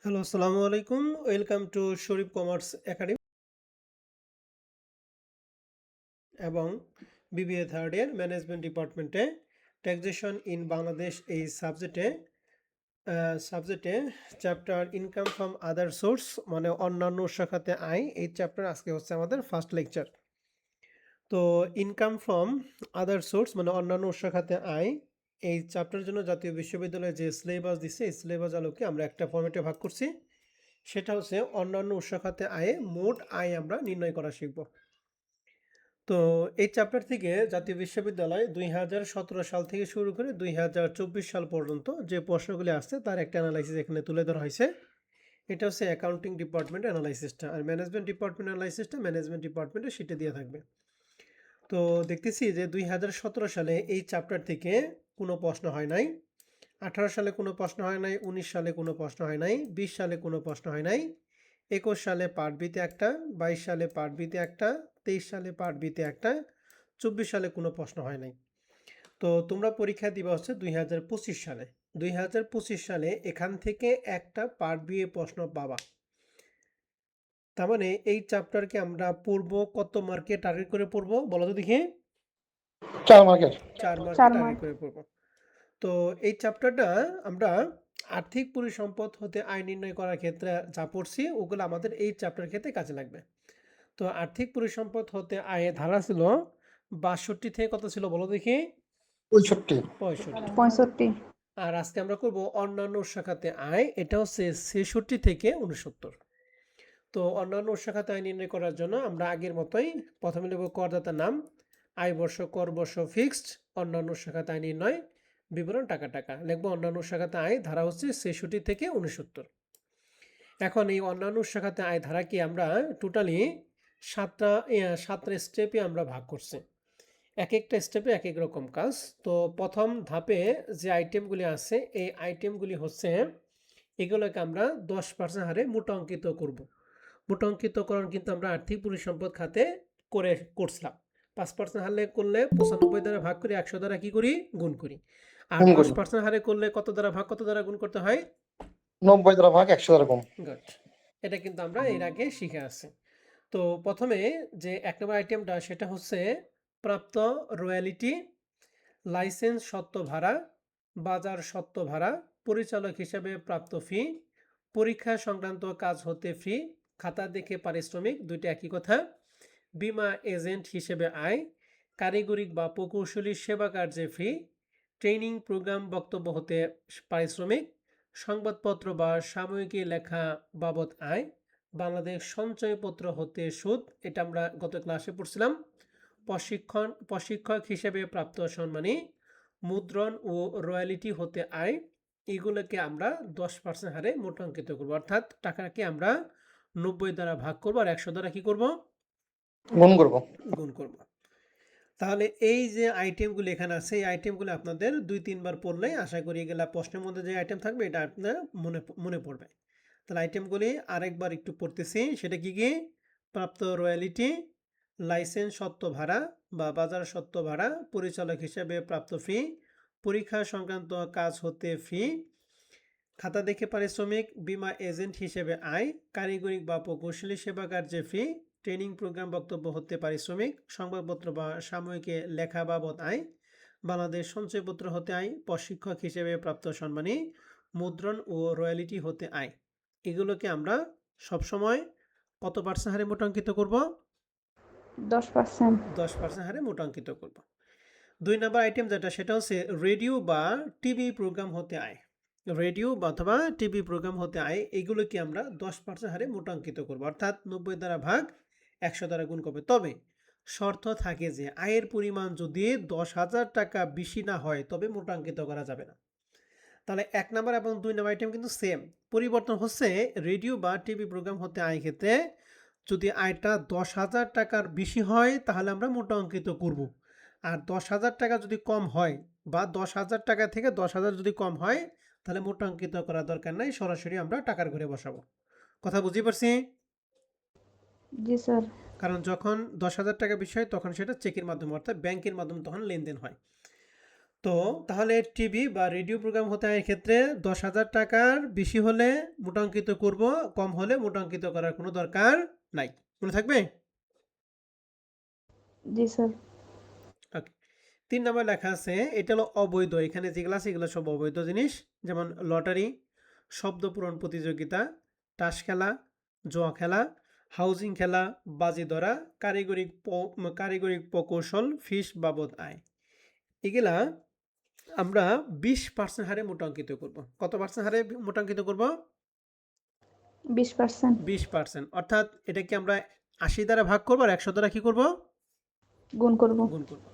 Hello, আসসালামু আলাইকুম। Welcome to Sharif commerce academy এবং বিবিএ থার্ড ইয়ার ম্যানেজমেন্ট ডিপার্টমেন্টে ট্যাক্সেশন ইন বাংলাদেশ এই সাবজেক্টে chapter income from other source মানে অন্যান্য শাখাতে আয়, এই চ্যাপ্টার আজকে হচ্ছে আমাদের ফার্স্ট লেকচার। তো ইনকাম ফ্রম আদার সোর্স মানে অন্যান্য শাখাতে আয়, এই চ্যাপ্টারের জন্য জাতীয় বিশ্ববিদ্যালয়ে যে সিলেবাস দিচ্ছে এই সিলেবাস আলোকে আমরা একটা ফরম্যাটে ভাগ করছি। সেটা হচ্ছে অন্যান্য উৎস খাতে আয়ে মোট আয় আমরা নির্ণয় করা শিখব। তো এই চ্যাপ্টার থেকে জাতীয় বিশ্ববিদ্যালয় 2017 সাল থেকে শুরু করে 2024 সাল পর্যন্ত যে প্রশ্নগুলি আসছে তার একটা অ্যানালাইসিস এখানে তুলে ধরা হয়েছে। এটা হচ্ছে অ্যাকাউন্টিং ডিপার্টমেন্ট অ্যানালাইসিসটা, আর ম্যানেজমেন্ট ডিপার্টমেন্ট অ্যানালাইসিসটা ম্যানেজমেন্ট ডিপার্টমেন্টের শিটে দিয়ে থাকবে। তো দেখতেছি যে 2017 সালে এই চ্যাপ্টার থেকে কোনো প্রশ্ন হয় নাই, 18 সালে কোনো প্রশ্ন হয় নাই, 19 সালে কোনো প্রশ্ন হয় নাই, 20 সালে কোনো প্রশ্ন হয় নাই, 21 সালে পার্ট বিতে একটা, 22 সালে পার্ট বিতে একটা, 23 সালে পার্ট বিতে একটা, 24 সালে কোনো প্রশ্ন হয় নাই। তো তোমরা পরীক্ষা দিবা হচ্ছে 2025 সালে। 2025 সালে এখান থেকে একটা পার্ট বি এ প্রশ্ন পাবা। তার মানে এই চ্যাপ্টারকে আমরা পড়বো কত মার্কে টার্গেট করে পড়বো বলো তো দেখি? 4 মার্কের 4 মার্কে 4 টার্গেট মার্ক। করে পড়বো। তো এই চ্যাপ্টারটা আমরা আর্থিক পরিসম্পদ হতে আয় নির্ণয় করার ক্ষেত্রে যা পড়ছি ওগুলো আমাদের এই চ্যাপ্টার ক্ষেত্রে কাজে লাগবে। তো আর্থিক পরিসম্পদ হতে আয়ে ধারা ছিল 62 থেকে কত ছিল বলো দেখি? 65 65। 65 আর আজকে আমরা করব অন্যান্য শাখাতে আয়, এটা হচ্ছে 66 থেকে 69। তো অন্যান্য শাখাতে আয় নির্ণয় করার জন্য আমরা আগের মতোই প্রথমে লিখব করদাতার নাম, আয় বর্ষ, কর বর্ষ ফিক্সড, অন্যান্য শাখাতে আয় নির্ণয়, বিবরণ টাকা টাকা লিখবো। অন্যান্য শাখাতে আয় ধারা হচ্ছে 66 থেকে 69। এখন এই অন্যান্য শাখাতে আয় ধারাকে আমরা টোটালি সাতটা স্টেপে আমরা ভাগ করছি। এক একটা স্টেপে এক এক রকম কাজ। তো প্রথম ধাপে যে আইটেমগুলি আছে এই আইটেমগুলি হচ্ছে এগুলোকে আমরা 10% হারে মোটা অঙ্কিত করব। মোটা অঙ্কিতকরণ কিন্তু আমরা আর্থিক পরিসম্পদ খাতে করছিলাম। 5% হারে করলে 95 দ্বারা ভাগ করে 100 দ্বারা কি করি? গুণ করি। আর 10% হারে করলে কত দ্বারা ভাগ কত দ্বারা গুণ করতে হয়? 90 দ্বারা ভাগ 100 দ্বারা গুণ। গুড। এটা কিন্তু আমরা এর আগে শিখে আছি। তো প্রথমে যে এক নম্বর আইটেমটা সেটা হচ্ছে প্রাপ্ত রয়্যালিটি, লাইসেন্স সত্ত্ব ভাড়া, বাজার সত্ত্ব ভাড়া, পরিচালক হিসেবে প্রাপ্ত ফি, পরীক্ষা সংক্রান্ত কাজ হতে ফি, খাতা দেখে পারিশ্রমিক, দুইটা একই কথা, বীমা এজেন্ট হিসেবে আয়, কারিগরিক বা প্রকৌশলী সেবা কার্যে ফি, ট্রেনিং প্রোগ্রাম বক্তব্য হতে পারিশ্রমিক, সংবাদপত্র বা সাময়িকী লেখা বাবদ আয়, বাংলাদেশ সঞ্চয়পত্র হতে সুদ, এটা আমরা গত ক্লাসে পড়ছিলাম, প্রশিক্ষক হিসেবে প্রাপ্ত সম্মানী, মুদ্রণ ও রয়্যালিটি হতে আয়, এগুলোকে আমরা 10% হারে মোটাঙ্কিত করবো, অর্থাৎ টাকাকে আমরা 90 দ্বারা ভাগ করবো আর 100 দ্বারা কি করব? গুণ করব। গুণ করব। তাহলে এই যে আইটেমগুলো এখানে আছে এই আইটেমগুলো আপনাদের 2-3 বার পড়লে আশা করি এগুলা প্রশ্নের মধ্যে যে আইটেম থাকবে এটা আপনার মনে পড়বে। তাহলে আইটেমগুলি আরেকবার একটু পড়তেছি, সেটা কি কি? প্রাপ্ত রয়্যালিটি, লাইসেন্স সত্ত্ব ভাড়া বা বাজার সত্ত্ব ভাড়া, পরিচালক হিসেবে প্রাপ্ত ফি, পরীক্ষা সংক্রান্ত কাজ হতে ফি, খাতা দেখে পারিশ্রমিক, বীমা এজেন্ট হিসেবে আয়, কারিগরিক বা প্রকৌশলী সেবা কার্যে ফি, ট্রেনিং প্রোগ্রাম বক্তব্য হতে পারিশ্রমিক, সংবাদপত্র বা সাময়িকে লেখা বাবদ আয়, বাংলাদেশ সঞ্চয়পত্র হতে আয়, প্রশিক্ষক হিসেবে প্রাপ্ত সম্মানী, মুদ্রণ ও রয়্যালিটি হতে আয়। এগুলোকে আমরা সবসময় কত পার্সেন্ট হারে মোটাঙ্কিত করব? 10%। 10% হারে মোটাঙ্কিত করব। 2 নম্বর আইটেম যেটা সেটা হচ্ছে রেডিও বা টিভি প্রোগ্রাম হতে আয়। রেডিও অথবা টিভি প্রোগ্রাম হতে আয় এগুলোকে আমরা 10% হারে মোটাঙ্কিত করব, অর্থাৎ 90 দ্বারা ভাগ 100 দ্বারা গুণ করবে। তবে শর্ত থাকে যে আয়ের পরিমাণ যদি 10,000 টাকা বেশি না হয় তবে মোটাঙ্কিত করা যাবে না। তাহলে 1 নম্বর এবং 2 নম্বর আইটেম কিন্তু সেম, পরিবর্তন হচ্ছে রেডিও বা টিভি প্রোগ্রাম হতে আয় ক্ষেত্রে যদি আয়টা 10,000 টাকার বেশি হয় তাহলে আমরা মোটা অঙ্কিত করব, আর 10,000 টাকা যদি কম হয় বা 10,000 টাকা থেকে 10,000 যদি কম হয় তাহলে মোটা অঙ্কিত করার দরকার নাই, সরাসরি আমরা টাকার ঘরে বসাবো। কথা বুঝতে পারছি? জি স্যার। কারণ যখন 10,000 টাকা বেশি হয় তখন সেটা চেকের মাধ্যমে অর্থাৎ ব্যাংকের মাধ্যমে তখন লেনদেন হয়। তো তাহলে টিভি বা রেডিও প্রোগ্রাম হতে আয়ের ক্ষেত্রে 10,000 টাকার বেশি হলে মোটাঙ্কিত করব, কম হলে মোটাঙ্কিত করার কোনো দরকার নাই। মনে থাকবে? জি স্যার। ওকে। 3 নম্বর লেখা আছে, এটা হলো অবৈধ। এখানে যেগুলো আছে এগুলো সব অবৈধ জিনিস, যেমন লটারি, শব্দ পূরণ প্রতিযোগিতা, তাস খেলা, জুয়া খেলা, হাউজিং খেলা, বাজি ধরা, কারিগরি প্রকৌশল, ফিস বাবদ আয়। এগুলা আমরা 20% হারে মোটাঙ্কিত করব। কত পার্সেন্ট হারে মোটাঙ্কিত করব? 20%। 20%। অর্থাৎ এটাকে আমরা 80 দ্বারা ভাগ করব আর 100 দ্বারা কি করব? গুণ করব। গুণ করব।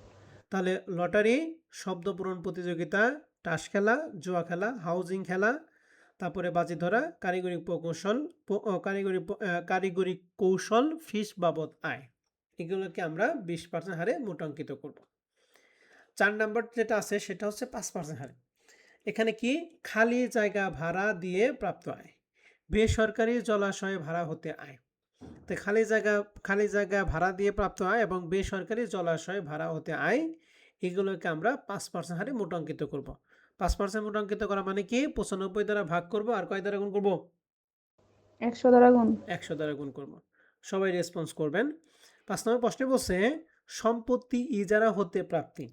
তাহলে লটারি, শব্দ পূরণ প্রতিযোগিতা, তাস খেলা, জুয়া খেলা, হাউজিং খেলা, তারপরে বাজি ধরা, কারিগরি কৌশল, ফিস বাবদ আয়, এগুলোকে আমরা 20% হারে মোটাঙ্কিত করব। 4 নাম্বার যেটা আছে সেটা হচ্ছে 5% হারে। এখানে কি? খালি জায়গা ভাড়া দিয়ে প্রাপ্ত আয়, বেসরকারি জলাশয় ভাড়া হতে আয়। তো খালি জায়গা ভাড়া দিয়ে প্রাপ্ত আয় এবং বেসরকারি জলাশয় ভাড়া হতে আয়, এগুলোকে আমরা 5% হারে মোটাঙ্কিত করব। 5% মোটাঙ্কিত করা মানে কি? 95 দ্বারা ভাগ করব আর কয় দ্বারা গুণ করব? 100 দ্বারা গুণ। 100 দ্বারা গুণ করব। সবাই রেসপন্স করবেন। 5 নম্বর প্রশ্নে বলছে সম্পত্তি ইজারা হতে প্রাপ্তি।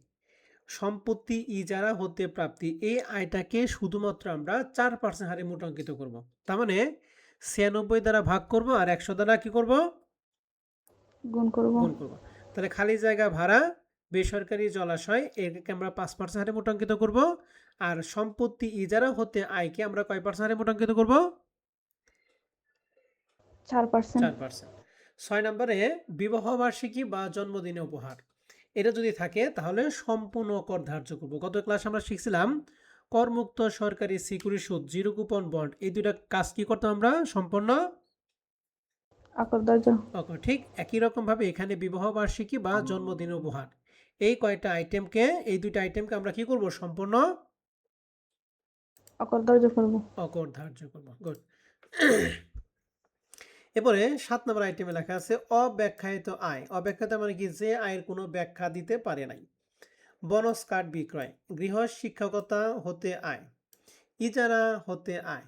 সম্পত্তি ইজারা হতে প্রাপ্তি এই আয়টাকে শুধুমাত্র আমরা 4% হারে মোটাঙ্কিত করব। তার মানে 96 দ্বারা ভাগ করব আর 100 দ্বারা কি করব? গুণ করব। গুণ করব। তাহলে খালি জায়গা ভাড়া, বেসরকারি জলাশয়, এটাকে আমরা 5% হারে মোটাঙ্কিত করব। আর সম্পত্তি ইজারা হতে আয়কে আমরা কয় পার্সেন্ট হারে মোটাঙ্কিত করব? 4%। 4%। 6 নম্বরে বিবাহ বার্ষিকী বা জন্মদিনে উপহার, এটা যদি থাকে তাহলে সম্পূর্ণ কর ধার্য করব। গত ক্লাস আমরা শিখছিলাম করমুক্ত সরকারি সিকিউরিটি সুদ, জিরো কুপন বন্ড, এই দুইটা কাজ কি করতাম আমরা? সম্পূর্ণ অকরদার্য। ঠিক একই রকম ভাবে এখানে বিবাহ বার্ষিকী বা জন্মদিন উপহার, এই কয়টা আইটেমকে, এই দুইটা আইটেমকে আমরা কি করব? সম্পূর্ণ অকরদার্য করব। অকর ধার্য করব। গুড। এরপরে 7 নম্বর আইটেমে লেখা আছে অব্যাখ্যায়িত আয়। অব্যাখ্যায়িত মানে কি? যে আয়ের কোনো ব্যাখ্যা দিতে পারে নাই। বোনাস কার্ড বিক্রয়, গৃহ শিক্ষকতা হতে আয়, ইজারা হতে আয়,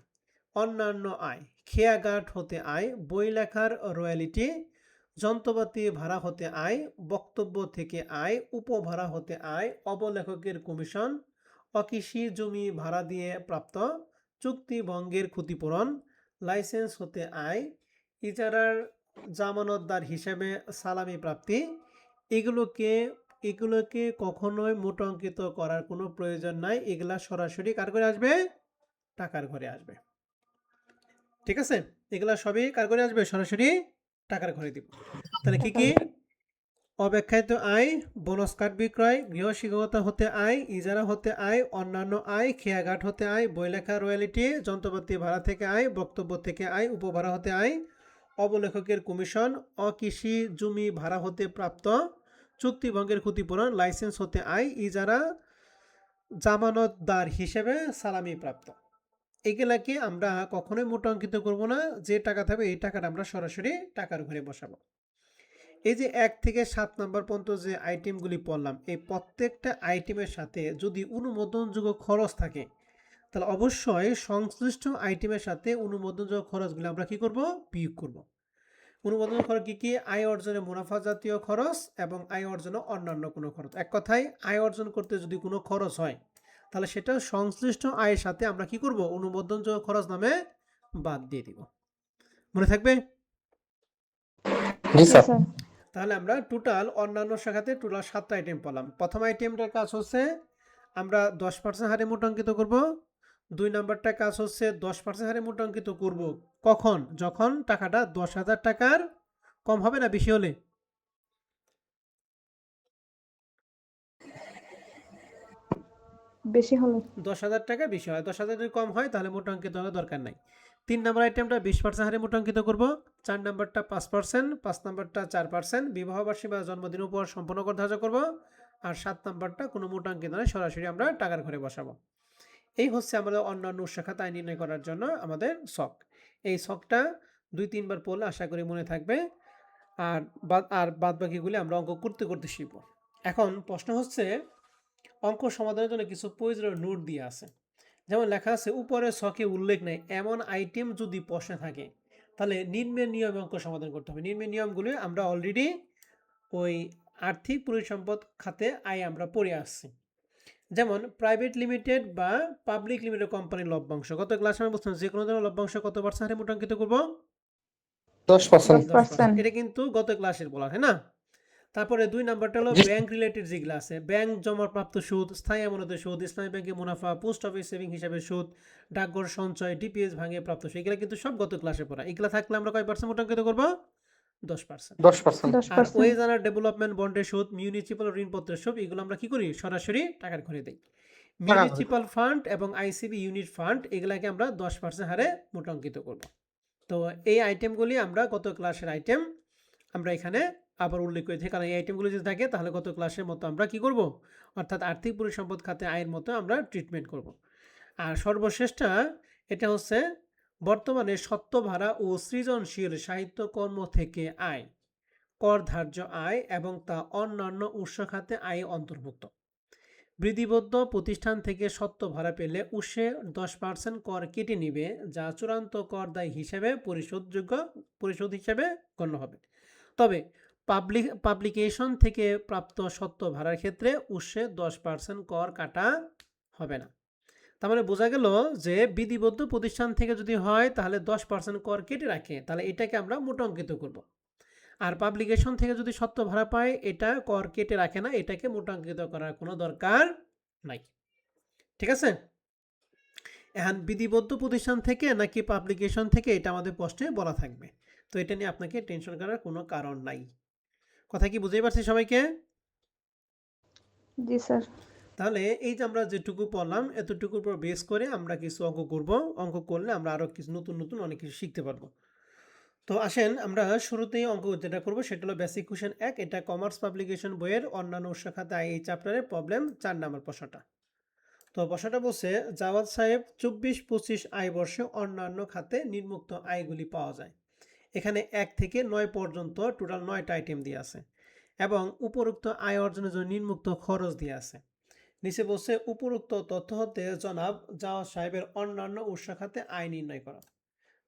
অন্যান্য আয়, খেয়াঘাট হতে আয়, বই লেখার রয়্যালিটি, যন্ত্রপাতি ভাড়া হতে আয়, বক্তব্য থেকে আয়, উপভাড়া হতে আয়, অবলেখকের কমিশন, অকৃষি জমি ভাড়া দিয়ে প্রাপ্ত, চুক্তি ভঙ্গের ক্ষতিপূরণ, লাইসেন্স হতে আয়, ইজারার জামানতদার হিসেবে সালামি প্রাপ্তি, এগুলোকে এগুলোকে কখনোই মোটাঙ্কিত করার কোনো প্রয়োজন নাই। এগুলা সরাসরি কার ঘরে আসবে? টাকার ঘরে আসবে। ঠিক আছে? এগুলা সবই কার ঘরে আসবে? সরাসরি টাকার ঘরে দিব। তাহলে কি কি? অব্যাখ্যায়িত আয়, বোনাস কার্ড বিক্রয়, গৃহ শিক্ষকতা হতে আয়, ইজারা হতে আয়, অন্যান্য আয়, খেয়াঘাট হতে আয়, বই লেখা রয়্যালিটি, যন্ত্রপাতি ভাড়া থেকে আয়, বক্তব্য থেকে আয়, উপভাড়া হতে আয়, অবলেখকের কমিশন, অকৃষি জমি ভাড়া হতে প্রাপ্ত, চুক্তি ভঙ্গের ক্ষতিপূরণ, লাইসেন্স হতে আয়, ইজারা জামানতদার হিসেবে সালামি প্রাপ্ত। এগুলাকে আমরা কখনোই মোটাঙ্কিত করব না। যে টাকা থাকবে এই টাকাটা আমরা সরাসরি টাকার ঘরে বসাবো। এই যে 1 থেকে 7 নম্বর পর্যন্ত যে আইটেমগুলি পড়লাম, এই প্রত্যেকটা আইটেমের সাথে যদি অনুমোদনযোগ্য খরচ থাকে তাহলে অবশ্যই সংশ্লিষ্ট আইটেমের সাথে অনুমোদনযোগ্য খরচগুলো আমরা কি করব? বিয়োগ করব। অনুমোদন খরচ কি কি? আয় অর্জনে মুনাফা জাতীয় খরচ এবং আয় অর্জনে অন্যান্য কোনো খরচ। এক কথায় আয় অর্জন করতে যদি কোনো খরচ হয় তাহলে সেটা সংশ্লিষ্ট আয়ের সাথে আমরা কি করব? অনুমোদনযোগ্য খরচ নামে বাদ দিয়ে দিব। মনে থাকবে? জি জি স্যার। স্যার। তাহলে আমরা টোটাল অন্যান্য শাখাতে টোটাল 7টা আইটেম পেলাম। প্রথম আইটেমটার কাজ হচ্ছে আমরা 10% হারে মোটাঙ্কিত করব। 2 নাম্বারটা কাজ হচ্ছে 10% হারে মোটাঙ্কিত করব কখন? যখন টাকাটা 10,000 টাকার কম হবে না বেশি হলে? বেশি হলে। 10,000 টাকা বেশি হয়। 10,000 যদি কম হয় তাহলে মোটাঙ্কিত হওয়ার দরকার নাই। 3 নাম্বার আইটেমটা 20% হারে মোটাঙ্কিত করব। 4 নাম্বারটা 5%, 5 নাম্বারটা 4%, বিবাহবার্ষিকী বা জন্মদিন উপহার সম্পন্ন করে ধার্য করব। আর 7 নাম্বারটা কোনো মোটাঙ্কিত নয়, সরাসরি আমরা টাকার ঘরে বসাবো। এই হচ্ছে আমাদের অন্যান্য শাখাতে আয় নির্ণয় করার জন্য আমাদের ছক। এই ছকটা 2-3 বার পড়লে আশা করি মনে থাকবে। আর বাদবাকিগুলি আমরা অঙ্ক করতে করতে শিখব। এখন প্রশ্ন হচ্ছে অঙ্ক সমাধানের জন্য কিছু প্রয়োজনীয় নোট দিয়ে আছে। যেমন লেখা আছে উপরে ছকে উল্লেখ নেই এমন আইটেম যদি প্রশ্নে থাকে তাহলে নিম্নের নিয়মে অঙ্ক সমাধান করতে হবে। নিম্নের নিয়মগুলো আমরা অলরেডি ওই আর্থিক পরিসম্পদ খাতে আয় আমরা পড়ে আসছি। যেমন প্রাইভেট লিমিটেড বা পাবলিক লিমিটেড কোম্পানির লভ্যাংশ গত ক্লাসে আমরা বলছিলাম যে কোনো ধরনের লভ্যাংশ কত পার্সেন্ট হারে মূল্যাঙ্কিত করবো? 10%। 10%। এটা কিন্তু গত ক্লাসের বলা, হ্যাঁ না? তারপরে 2 নাম্বারটা হলো জি ব্যাংক রিলেটেড যেগুলো আছে, ব্যাংক জমা প্রাপ্ত সুদ, স্থায়ী আমানতের সুদ, ইসলামী ব্যাংকে মুনাফা, পোস্ট অফিস সেভিং হিসাবে সুদ, ডাকঘর সঞ্চয়, ডিপিএস ভাঙে প্রাপ্ত সুদ, এগুলো কিন্তু সব গত ক্লাসে পড়া। এগুলো থাকলে আমরা কয় পার্সেন্ট মূল্যাঙ্কিত করবো? 10%। 10%। আর 10%। ওয়েজ আর ডেভেলপমেন্ট বন্ডের সুদ, মিউনিসিপাল ঋণপত্রের সুদ, এগুলো আমরা কি করি? সরাসরি টাকার ঘরে দেই। টাকা করে। মিউনিসিপাল ফান্ড এবং আইসিবি ইউনিট ফান্ড এগুলাকে আমরা 10% হারে মূল্যাঙ্কিত করব। তো এই আইটেমগুলি আমরা গত ক্লাসের আইটেম আমরা এখানে আবার উল্লেখ করে থাকি, কারণ এই আইটেমগুলো যদি থাকে তাহলে গত ক্লাসের মতো আমরা কি করব, অর্থাৎ আর্থিক পরিসম্পদ খাতে আয়ের মতো আমরা ট্রিটমেন্ট করব। আর সর্বশেষটা এটা হচ্ছে বর্তমানে সত্ত্ব ভাড়া ও সৃজনশীল সাহিত্যকর্ম থেকে আয়, কর ধার্য আয় এবং তা অন্যান্য উৎস খাতে আয় অন্তর্ভুক্ত। বিধিবদ্ধ প্রতিষ্ঠান থেকে সত্ত্ব ভাড়া পেলে উৎসে 10% কর কেটে নিবে, যা চূড়ান্ত কর দায় হিসেবে পরিশোধ হিসেবে গণ্য হবে। তবে পাবলিকেশন থেকে প্রাপ্ত সত্ত্ব ভাড়ার ক্ষেত্রে উৎসে 10% কর কাটা হবে না। তার মানে বোঝা গেল যে বিধিবদ্ধ প্রতিষ্ঠান থেকে যদি হয় তাহলে 10% কর কেটে রাখে, তাহলে এটাকে আমরা মোটা অঙ্কিত করব। আর পাবলিকেশন থেকে যদি সত্ত্ব ভাড়া পায় এটা কর কেটে রাখে না, এটাকে মোটাঙ্কিত করার কোনো দরকার নাই। ঠিক আছে? এখন বিধিবদ্ধ প্রতিষ্ঠান থেকে নাকি পাবলিকেশন থেকে এটা আমাদের প্রশ্নে বলা থাকবে, তো এটা নিয়ে আপনাকে টেনশন করার কোনো কারণ নাই। কথা কি বুঝতেই পারছি সবাইকে? জি স্যার। তাহলে এই যে আমরা যেটুকু পড়লাম এতটুকুর উপর বেস করে আমরা কিছু অঙ্ক করব। অঙ্ক করলে আমরা আরও কিছু নতুন নতুন অনেক কিছু শিখতে পারবো। তো আসেন আমরা শুরুতেই অঙ্ক যেটা করবো সেটা হলো বেসিক কোশ্চেন 1। এটা কমার্স পাবলিকেশন বইয়ের অন্যান্য উৎস খাতে আয় এই চ্যাপ্টারের প্রবলেম 4 নম্বর প্রশ্নটা। তো প্রশ্নটা বলছে জাওয়াদ সাহেব 24-25 আয় বর্ষে অন্যান্য খাতে নিম্নোক্ত আয়গুলি পাওয়া যায়। এখানে 1 থেকে 9 পর্যন্ত টোটাল 9টা আইটেম দিয়ে আছে এবং উপরোক্ত আয় অর্জনের জন্য নিম্নোক্ত খরচ দিয়ে আছে। নিচে বলছে উপরোক্ত তথ্য হতে জনাব জাওয়াদ সাহেবের অন্যান্য উৎস খাতে আয় নির্ণয় করা।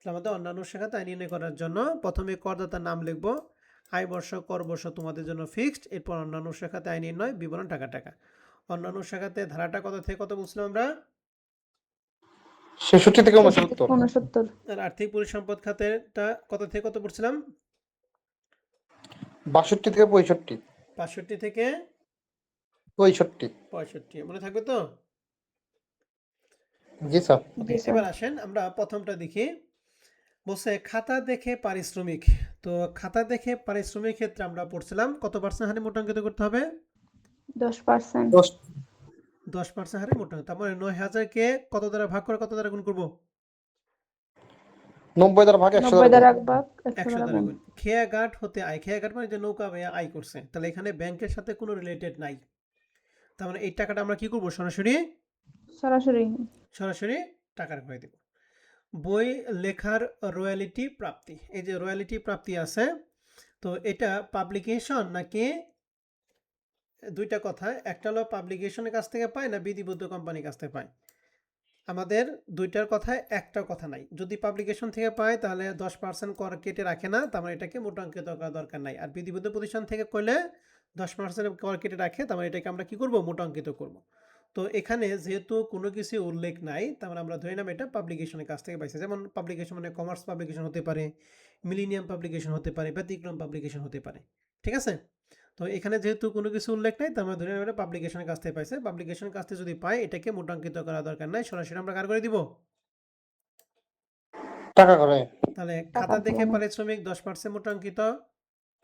আমাদের অন্যান্য শাখাতে আয় নির্ণয় করার জন্য প্রথমে করদাতার নাম লিখব, আয় বর্ষ কর বর্ষ তোমাদের জন্য ফিক্সড, এরপর অন্যান্য শাখাতে আয় নির্ণয় বিবরণ টাকা টাকা। অন্যান্য শাখাতে ধারাটা কত থেকে কত বুঝলাম আমরা? 66 থেকে 66 থেকে 69। 69। আর আর্থিক পরিসম্পদ খাতেরটা কত থেকে কত পড়ছিলাম? 62 থেকে 65। 65 থেকে 65। 65 মনে থাকবে তো? জি স্যার। জি স্যার। এবার আসেন আমরা প্রথমটা দেখি। বলছে খাতা দেখে পারিশ্রমিক। তো খাতা দেখে পারিশ্রমিক ক্ষেত্রে আমরা পড়ছিলাম কত পার্সেন্ট হারে মোটাঙ্কিত করতে হবে? 10%। 10% হারে মোটাঙ্কিত। তার মানে 9000কে কত দ্বারা ভাগ করে কত দ্বারা গুণ করব? 90 দ্বারা ভাগ 100 90 দ্বারা দ্বারা গুণ। ভাগ 100 100 দ্বারা দ্বারা গুণ। গুণ। খেয়াঘাট হতে আয়, খেয়াঘাট মানে যে নৌকা ভাইয়া আয় করছে, তাহলে এখানে ব্যাংকের সাথে কোনো রিলেটেড নাই। তার মানে এই টাকাটা আমরা কি করব? সরাসরি সরাসরি টাকার ঘরে দেব। বই লেখার রয়্যালিটি প্রাপ্তি, এই যে রয়্যালিটি প্রাপ্তি আছে, তো এটা পাবলিকেশন নাকি? দুইটা কথা, একটা হলো পাবলিকেশনের কাছ থেকে পায় না বিধিবদ্ধ কোম্পানির কাছ থেকে পায়। আমাদের দুইটার কথায় একটা কথা নাই। যদি পাবলিকেশন থেকে পায় তাহলে 10% কর কেটে রাখে না, তার মানে এটাকে মোটাঙ্কিত করার দরকার নাই। আর বিধিবদ্ধ প্রতিষ্ঠান থেকে করলে 10% কর কেটে রাখে, তার মানে এটাকে আমরা কি করব? মোটাঙ্কিত করব। তো এখানে যেহেতু কোনো কিছু উল্লেখ নাই, তার মানে আমরা ধরে নিলাম এটা পাবলিকেশনের কাছ থেকে পাইছে। যেমন পাবলিকেশন মানে কমার্স পাবলিকেশন হতে পারে, মিলেনিয়াম পাবলিকেশন হতে পারে, ব্যতিক্রম পাবলিকেশন হতে পারে। ঠিক আছে? তো এখানে যেহেতু কোনো কিছু উল্লেখ নাই, তার মানে ধরে নেব এটা পাবলিকেশনের কাছ থেকে পাইছে। পাবলিকেশনের কাছ থেকে যদি পাই এটাকে মোটাঙ্কিত করা দরকার নাই, সরাসরি আমরা কার করে দিব? টাকা করে। তাহলে টাকা খাতা দেখে করে। পারিশ্রমিক 10% মোটাঙ্কিত,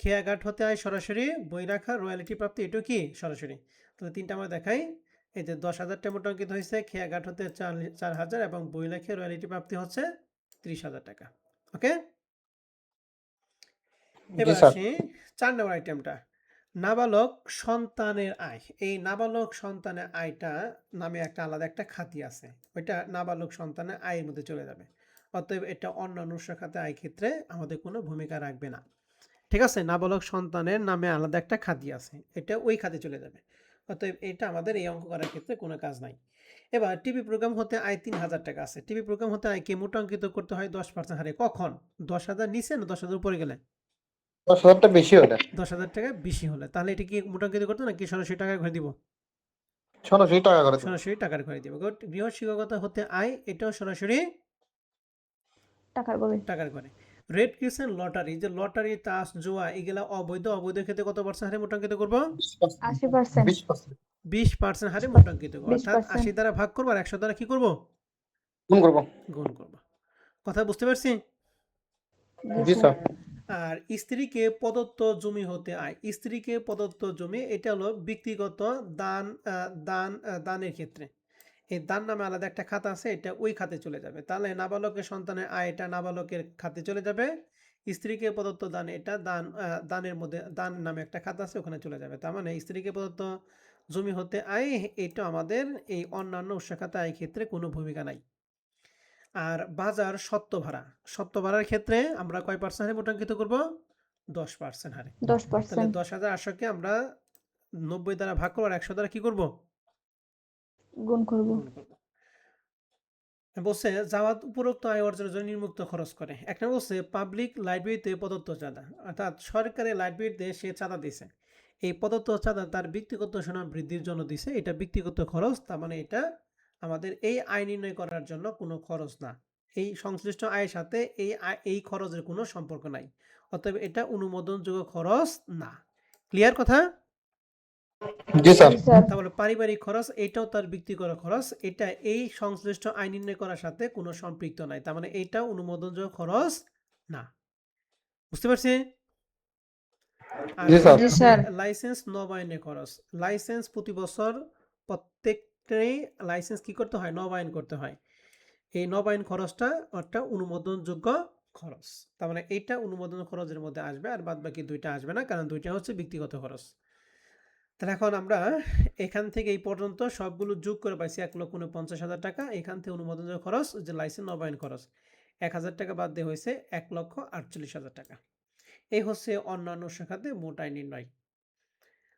খেয়াঘাট হতে আয় সরাসরি, বই রাখা রয়্যালিটি প্রাপ্তি এটাও কি সরাসরি। তাহলে তিনটা আমরা দেখাই। এই যে 10,000টা মোটাঙ্কিত হয়েছে, খেয়াঘাট হতে 4,000 এবং বই লেখে রয়্যালিটি প্রাপ্তি হচ্ছে 30,000 টাকা। ওকে, জি এবার স্যার। আসি 4 নম্বর আইটেমটা, নাবালক সন্তানের আয়। এই নাবালক সন্তানের আয়টা নামে একটা আলাদা একটা খাতি আছে, ওইটা নাবালক সন্তানের আয়ের মধ্যে চলে যাবে। অতএব এটা অন্যান্য উৎস খাতে আয় ক্ষেত্রে আমাদের কোনো ভূমিকা রাখবে না। ঠিক আছে? নাবালক সন্তানের নামে আলাদা একটা খাতি আছে, এটা ওই খাতে চলে যাবে। অতএব এটা আমাদের এই অঙ্ক করার ক্ষেত্রে কোনো কাজ নাই। এবার টিভি প্রোগ্রাম হতে আয় ৩,০০০ টাকা আছে। টিভি প্রোগ্রাম হতে আয়কে মোটাঙ্কিত করতে হয় 10% হারে। কখন? 10,০০০ নিচে না 10,০০০ উপরে গেলে? 10,000টা বেশি হলে 10,০০০ টাকা বেশি হলে। তাহলে এটা কি মোটাঙ্কিত করতে নাকি সরাসরি টাকায় ঘরে দিব? 1600 টাকা করে দেবো। সরাসরি টাকার ঘরে দিব। গুড। গৃহ শিক্ষকতা হতে আয়, এটাও সরাসরি টাকার ঘরে। টাকার ঘরে। রেড ক্রিসেন্ট লটারি, যে লটারি, তাস, জুয়া এগুলা অবৈধ। অবৈধ ক্ষেত্রে কত পার্সেন্ট হারে মোটাঙ্কিত করব? 80%। 20% 20% হারে মোটাঙ্কিত করব। অর্থাৎ 20%। 80 দ্বারা ভাগ করব আর 100 দ্বারা কি করব? গুণ করবো। গুণ করব। কথা বুঝতে পারছি? জি স্যার। স্যার। আর স্ত্রীকে প্রদত্ত জমি হতে আয়। স্ত্রীকে প্রদত্ত জমি এটা হলো ব্যক্তিগত দান, দানের ক্ষেত্রে। এই দান নামে আলাদা একটা খাতা আছে, এটা ওই খাতে চলে যাবে। তাহলে নাবালকের সন্তানের আয়, এটা নাবালকের খাতে চলে যাবে। স্ত্রীকে প্রদত্ত দান, এটা দানের মধ্যে দান নামে একটা খাতা আছে, ওখানে চলে যাবে। তার মানে স্ত্রীকে প্রদত্ত জমি হতে আয়, এটা আমাদের এই অন্যান্য উৎস খাতে আয় ক্ষেত্রে কোনো ভূমিকা নাই। আর বাজার সত্ত্ব ভাড়া, সত্ত্ব ভাড়ার ক্ষেত্রে আমরা কয় পার্সেন্ট হারে মোটাঙ্কিত করব? 10% হারে। তাহলে 10%। 10,800 কে আমরা 90 দ্বারা ভাগ করব আর 100 দ্বারা কি করব? গুণ করব। গুণ করব। বলছে জাওয়াত উপরোক্ত আয় অর্জনের জন্য নিম্নোক্ত খরচ করে। একটা বলছে পাবলিক লাইব্রেরিতে প্রদত্ত চাঁদা, অর্থাৎ সরকারি লাইব্রেরিতে সে চাঁদা দিছে। এই প্রদত্ত চাঁদা তার ব্যক্তিগত সুনাম বৃদ্ধির জন্য দিছে, এটা ব্যক্তিগত খরচ। তার মানে এটা আমাদের এই আয় নির্ণয় করার জন্য কোনো খরচ না। এই সংশ্লিষ্ট আয়ের সাথে এই খরচের কোনো সম্পর্ক নাই। অতএব এটা অনুমোদনযোগ্য খরচ না। ক্লিয়ার কথা? জি স্যার। জি স্যার। তাহলে পারিবারিক খরচ, এটাও তার ব্যক্তিগত খরচ, এটা এই সংশ্লিষ্ট আয় নির্ণয় করার সাথে কোনো সম্পৃক্ত নাই। তার মানে এইটাও অনুমোদনযোগ্য খরচ না। বুঝতে পারছি? আর জি স্যার। জি স্যার। লাইসেন্স নবায়নের খরচ। লাইসেন্স প্রতি বছর প্রত্যেকটাই লাইসেন্স কি করতে হয়? নবায়ন করতে হয়। এই নবায়ন খরচটা একটা অনুমোদনযোগ্য খরচ। তার মানে এইটা অনুমোদন খরচের মধ্যে আসবে, আর বাদ বাকি দুইটা আসবে না, কারণ দুইটা হচ্ছে ব্যক্তিগত খরচ। তাহলে এখন আমরা এখান থেকে এই পর্যন্ত সবগুলো যোগ করে পাইছি 1,49,000 টাকা। এখান থেকে অনুমোদনের খরচ, যে লাইসেন্স নবায়ন খরচ, 1,000 টাকা বাদ দিয়ে হয়েছে 1,48,000 টাকা। এই হচ্ছে অন্যান্য শাখাতে মোট আয় নির্ণয়।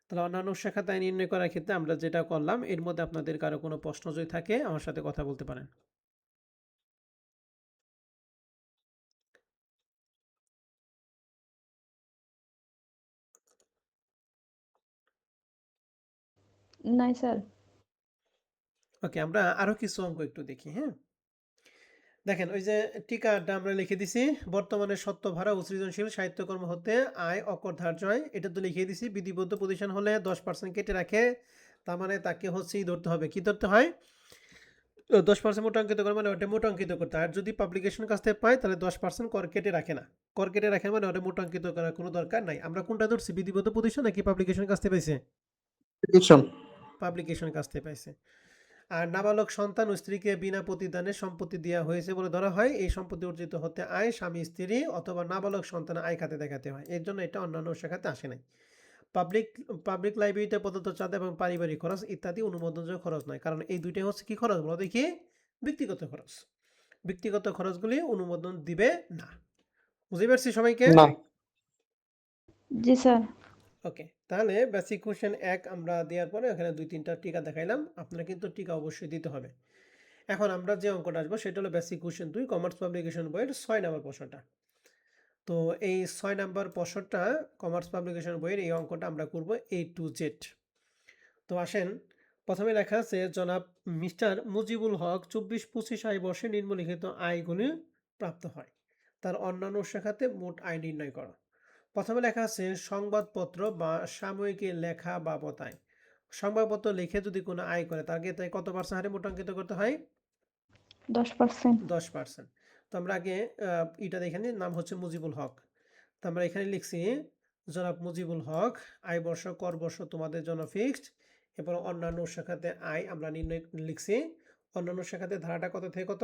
তাহলে অন্যান্য শাখাতে আয় নির্ণয় করার ক্ষেত্রে আমরা যেটা করলাম, এর মধ্যে আপনাদের কারো কোনো প্রশ্ন যদি থাকে আমার সাথে কথা বলতে পারেন। নাই স্যার। ওকে, আমরা আরো কিছু অঙ্ক একটু দেখি। হ্যাঁ, দেখেন ওই যে টিকাটা আমরা লিখে দিছি, বর্তমানে সত্য ভাড়া ও সৃজনশীল সাহিত্যকর্ম হতে আয় অকর ধার্য হয়, এটা তো লিখে দিছি। বিধিবদ্ধ প্রতিষ্ঠান হলে 10% কেটে রাখে, তার মানে তাকে হচ্ছে ধরতে হবে, কি ধরতে হয়? 10% মোটাঙ্কিত করে, মানে ওটা মোটাঙ্কিত করতে হয়। আর যদি পাবলিকেশন কাছ থেকে পায় তাহলে 10% কর কেটে রাখে না। কর কেটে রাখে মানে ওটা মোটাঙ্কিত করার কোনো দরকার নাই। আমরা কোনটা ধরছি, বিধিবদ্ধ প্রতিষ্ঠান নাকি পাবলিকেশন কাছ থেকে পাইছে? পাবলিকেশন কাছ থেকে পাইছে। আর নাবালক সন্তান ও স্ত্রীকে বিনা প্রতিদানে সম্পত্তি দেওয়া হয়েছে বলে ধরা হয়। এই সম্পত্তি অর্জিত হতে আয় স্বামী স্ত্রী অথবা নাবালক সন্তান আয় খাতে দেখাতে হয়। এর জন্য এটা অন্যান্য শাখাতে আসে নাই। পাবলিক লাইব্রেরিতে প্রদত্ত চাঁদা এবং পারিবারিক খরচ ইত্যাদি অনুমোদনযোগ্য খরচ নয়, কারণ এই দুইটাই হচ্ছে কি খরচ বলো দেখি? ব্যক্তিগত খরচ। ব্যক্তিগত খরচগুলি অনুমোদন দিবে না। বুঝতে পারছি সবাইকে? না। জি স্যার। ওকে, তাহলে বেসিক কোশ্চেন 1 আমরা দেওয়ার পরে এখানে 2-3টা টিকা দেখাইলাম। আপনারা কিন্তু টিকা অবশ্যই দিতে হবে। এখন আমরা যে অঙ্কটা আসবো সেটা হলো বেসিক কোশ্চেন 2, কমার্স পাবলিকেশন বইয়ের 6 নম্বর প্রশ্নটা। তো এই 6 নম্বর প্রশ্নটা কমার্স পাবলিকেশন বইয়ের এই অঙ্কটা আমরা করব A to Z। তো আসেন, প্রথমে লেখা আছে জনাব মিস্টার মুজিবুল হক 24-25 আয় বর্ষে নিম্নলিখিত আয়গুলি প্রাপ্ত হয়। তার অন্যান্য শাখাতে মোট আয় নির্ণয় করো। প্রথমে লেখা আছে সংবাদপত্র বা সাময়িকী লেখা বাবদ আয়। সংবাদপত্র লিখে যদি কোনো আয় করে তাকে তাই কত পার্সেন্ট হারে মোটাঙ্কিত করতে হয়? 10%। 10%। তো আমরা আগে এটা দেখে নিই, নাম হচ্ছে মুজিবুল হক। তো আমরা এখানে লিখছি জনাব মুজিবুল হক, আয় বর্ষ কর বর্ষ তোমাদের জন্য ফিক্সড। এরপর অন্যান্য শাখাতে আয় আমরা নির্ণয় লিখছি। অন্যান্য শাখাতে ধারাটা কত থেকে কত?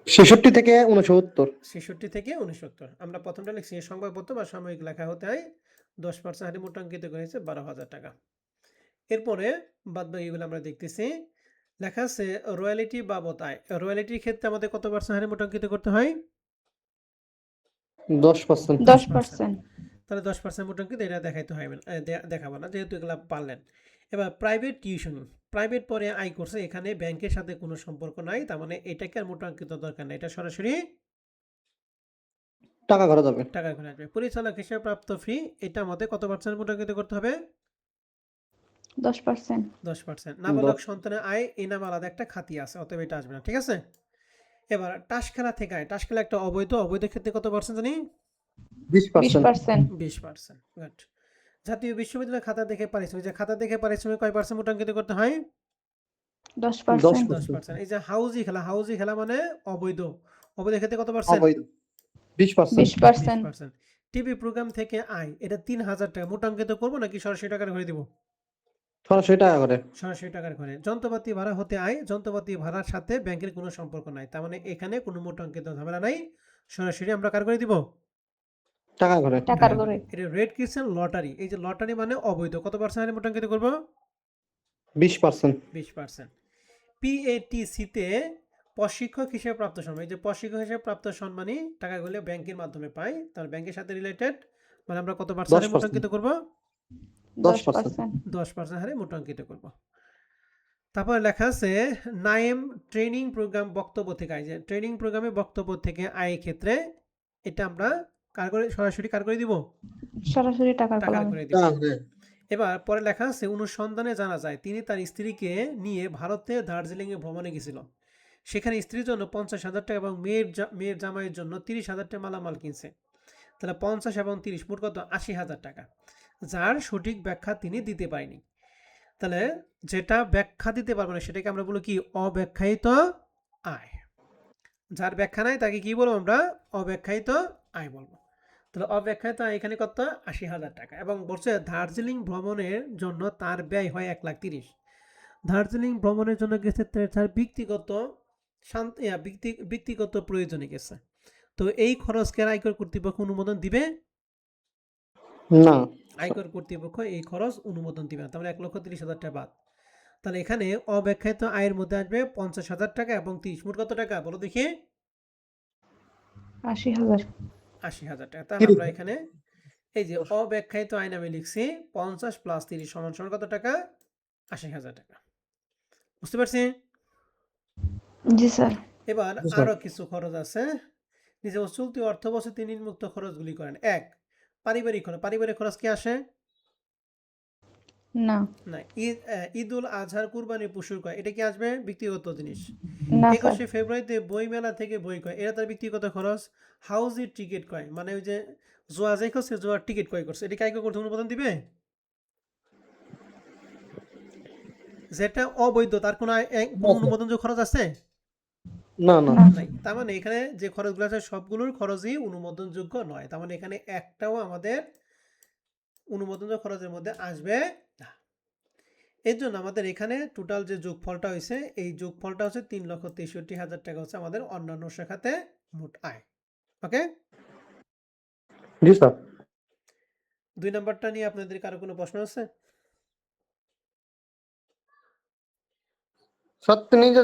66 থেকে 69। 66 থেকে 69। আমরা প্রথমটা লিখছি সংবাদপত্র বা সাময়িক লেখা হতে হয় 10% হারে মোটাঙ্কিত করেছে 12,000 টাকা। এরপরে বাদ বাকিগুলো আমরা দেখতেছি। লেখা আছে রয়্যালিটি বাবদ আয়। রয়্যালিটির ক্ষেত্রে আমাদের কত পার্সেন্ট হারে মোটাঙ্কিত করতে হয়? 10%। 10%। তাহলে 10% মোটাঙ্কিত এটা দেখাইতে হবে না, দেখাবো না, যেহেতু এগুলো পারলেন। এবার প্রাইভেট টিউশন, প্রাইভেট পরে আয় করছে, এখানে ব্যাংকের সাথে কোনো সম্পর্ক নাই, তার মানে এটাকে আর মোটাঙ্কিত দরকার নাই, এটা সরাসরি টাকা ঘরে যাবে। টাকা করে আসবে। পরিচালক হিসেবে প্রাপ্ত ফি, এটা আমাদের কত পার্সেন্ট মোটাঙ্কিত করতে হবে? 10%। 10%। নাবালক সন্তানের আয়, এই নাম আলাদা একটা খাতি আছে, অতএব এটা আসবে না, ঠিক আছে। এবার টাস খেলা থেকে আয়, টাস খেলা একটা অবৈধ, অবৈধ ক্ষেত্রে কত পার্সেন্ট জানি? 20%। 20%। 20%। গুড। জাতীয় বিশ্ববিদ্যালয় খাতা দেখে পারিশ্রমিক, যে খাতা দেখে পারিশ্রমিক কয় পার্সেন্ট মোটাঙ্কিত করতে হয়? 10%। 10%। এই যে হাউজি খেলা, হাউজি খেলা মানে অবৈধ, অবৈধ ক্ষেত্রে কত পার্সেন্ট? অবৈধ 20%। 20%। 20%। টিভি প্রোগ্রাম থেকে আয়, এটা 3000 টাকা, মোটাঙ্কিত করবো নাকি সরাসরি টাকার ঘরে দিব? সরাসরি টাকা ঘরে। সরাসরি টাকার ঘরে। যন্ত্রপাতি ভাড়া হতে আয়, যন্ত্রপাতি ভাড়ার সাথে ব্যাংকের কোনো সম্পর্ক নাই, তার মানে এখানে কোনো মোটাঙ্কিত ঝামেলা নাই, সরাসরি আমরা কার করে দিব? টাকা ঘরে। টাকার ঘরে। এটা রেড কিচেন লটারি, এই যে লটারি মানে অবৈধ, কত পার্সেন্ট মোটাঙ্কিত করবো? 20%। 20%। পিএটিসিতে প্রশিক্ষক হিসেবে প্রাপ্ত সম্মান, এই যে প্রশিক্ষক হিসেবে প্রাপ্ত সম্মানী টাকাগুলো ব্যাংকের মাধ্যমে পাই, তাহলে ব্যাংকের সাথে রিলেটেড, মানে আমরা কত পার্সেন্ট 10%। মোটাঙ্কিত করব? 10%। 10% হারে মোটাঙ্কিত করব। তারপর লেখা আছে নাইম ট্রেনিং প্রোগ্রাম বক্তব্য থেকে আয়, যে ট্রেনিং প্রোগ্রামে বক্তব্য থেকে আয় ক্ষেত্রে, এটা আমরা কার করে, সরাসরি কার করে দিব? সরাসরি টাকার টাকার কলামে। করে দিব। টাকা ঘরে। এবার পরে লেখা আছে অনুসন্ধানে জানা যায় তিনি তার স্ত্রীকে নিয়ে ভারতে দার্জিলিংয়ে ভ্রমণে গেছিল, সেখানে স্ত্রীর জন্য 50,000 টাকা এবং মেয়ের জামাইয়ের জন্য 30,000 টাকা মালামাল কিনছে, তাহলে 50 এবং 30 মোট কত? 80,000 টাকা, যার সঠিক ব্যাখ্যা তিনি দিতে পারেনি। তাহলে যেটা ব্যাখ্যা দিতে পারবো না সেটাকে আমরা বলবো কি? অব্যাখ্যায়িত আয়। যার ব্যাখ্যা নাই তাকে কি বলবো আমরা? অব্যাখ্যায়িত আয় বলবো। তাহলে অব্যাখ্যায়িত আয় এখানে কত? 80,000 টাকা। এবং বলছে দার্জিলিং ভ্রমণের জন্য তার ব্যয় হয় 1,30,000। দার্জিলিং ভ্রমণের জন্য গেছে তার ব্যক্তিগত ব্যক্তিগত প্রয়োজনে গেছে, তো এই খরচকে আয়কর কর্তৃপক্ষ অনুমোদন দিবে না। আয়কর কর্তৃপক্ষ এই খরচ অনুমোদন দিবে না, তাহলে 1,30,000 টাকা বাদ। তাহলে এখানে অব্যাখ্যায়িত আয়ের মধ্যে আসবে 50,000 টাকা এবং 30, মোট কত টাকা বলো দেখি? 80,000। 80,000 টাকা। তাহলে আমরা এখানে এই যে অব্যাখ্যায়িত আয় নামে লিখছি 50 + 30 সমান সমান কত টাকা? 80,000 টাকা। বুঝতে পারছি? জি স্যার। এবার জি স্যার। আরো কিছু খরচ আছে, নিজে চলতি অর্থ বছর তিনি নিম্নোক্ত খরচগুলি করেন। 1, পারিবারিক খরচ। পারিবারিক খরচ কি আসে? না। না। ঈদুল আজহার কুরবানির পশুর ক্রয়, এটা কি আসবে? ব্যক্তিগত জিনিস। না স্যার। 21শে ফেব্রুয়ারিতে বই মেলা থেকে বই ক্রয়, এটা তার ব্যক্তিগত খরচ। হাউজির টিকিট ক্রয়, মানে ওই যে জোয়া যে করছে, জোয়ার টিকিট ক্রয় করছে, এটা কাইকে করতে অনুমোদন দিবে? যেটা অবৈধ তার কোনো কোনো অনুমোদনযোগ্য খরচ আছে? না না। না। নাই। তার মানে এখানে যে খরচগুলো আছে সবগুলোর খরচই অনুমোদনযোগ্য নয়, তার মানে এখানে একটাও আমাদের অনুমোদনযোগ্য খরচের মধ্যে আসবে না। এর জন্য আমাদের এখানে টোটাল যে যোগফলটা হয়েছে, এই যোগফলটা হচ্ছে 3,63,000 টাকা হচ্ছে আমাদের অন্যান্য শাখাতে মোট আয়। ওকে, জি স্যার। 2 নাম্বারটা নিয়ে আপনাদের কারো কোনো প্রশ্ন আছে? স্যার তিনি যে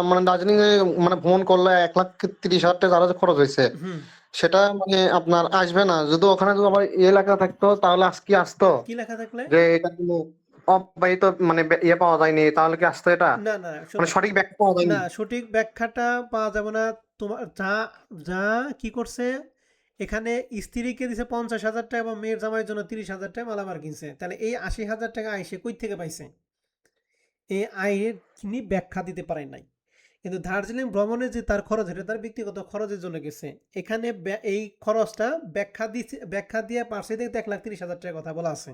মানে দার্জিলিং এ মানে ভ্রমণ করলে 1,30,000 টাকা যারা যে খরচ হয়েছে, হুম। সেটা মানে আপনার আসবে না। যদি ওখানে যদি আবার ইয়ে লেখা থাকতো তাহলে আজকে আসতো কি লেখা থাকলে? যে এটা কোনো অব্যাহত মানে ইয়ে পাওয়া যায়নি, তাহলে কি আসতো এটা? না না মানে সঠিক ব্যাখ্যা পাওয়া যায়নি। না, সঠিক ব্যাখ্যাটা পাওয়া যাবে না। তোমার যা যা কি করছে, এখানে স্ত্রীকে দিছে 50,000 টাকা এবং মেয়ের জামাইয়ের জন্য 30,000 টাকা মালামাল কিনছে, তাহলে এই 80,000 টাকা আয় সে কই থেকে পাইছে? এই আয়ের তিনি ব্যাখ্যা দিতে পারেন নাই। কিন্তু দার্জিলিং ভ্রমণে যে তার খরচ, এটা তার ব্যক্তিগত খরচের জন্য গেছে, এখানে এই খরচটা ব্যাখ্যা দিয়ে পার্সে দেখতে 1,30,000 টাকার কথা বলা আছে,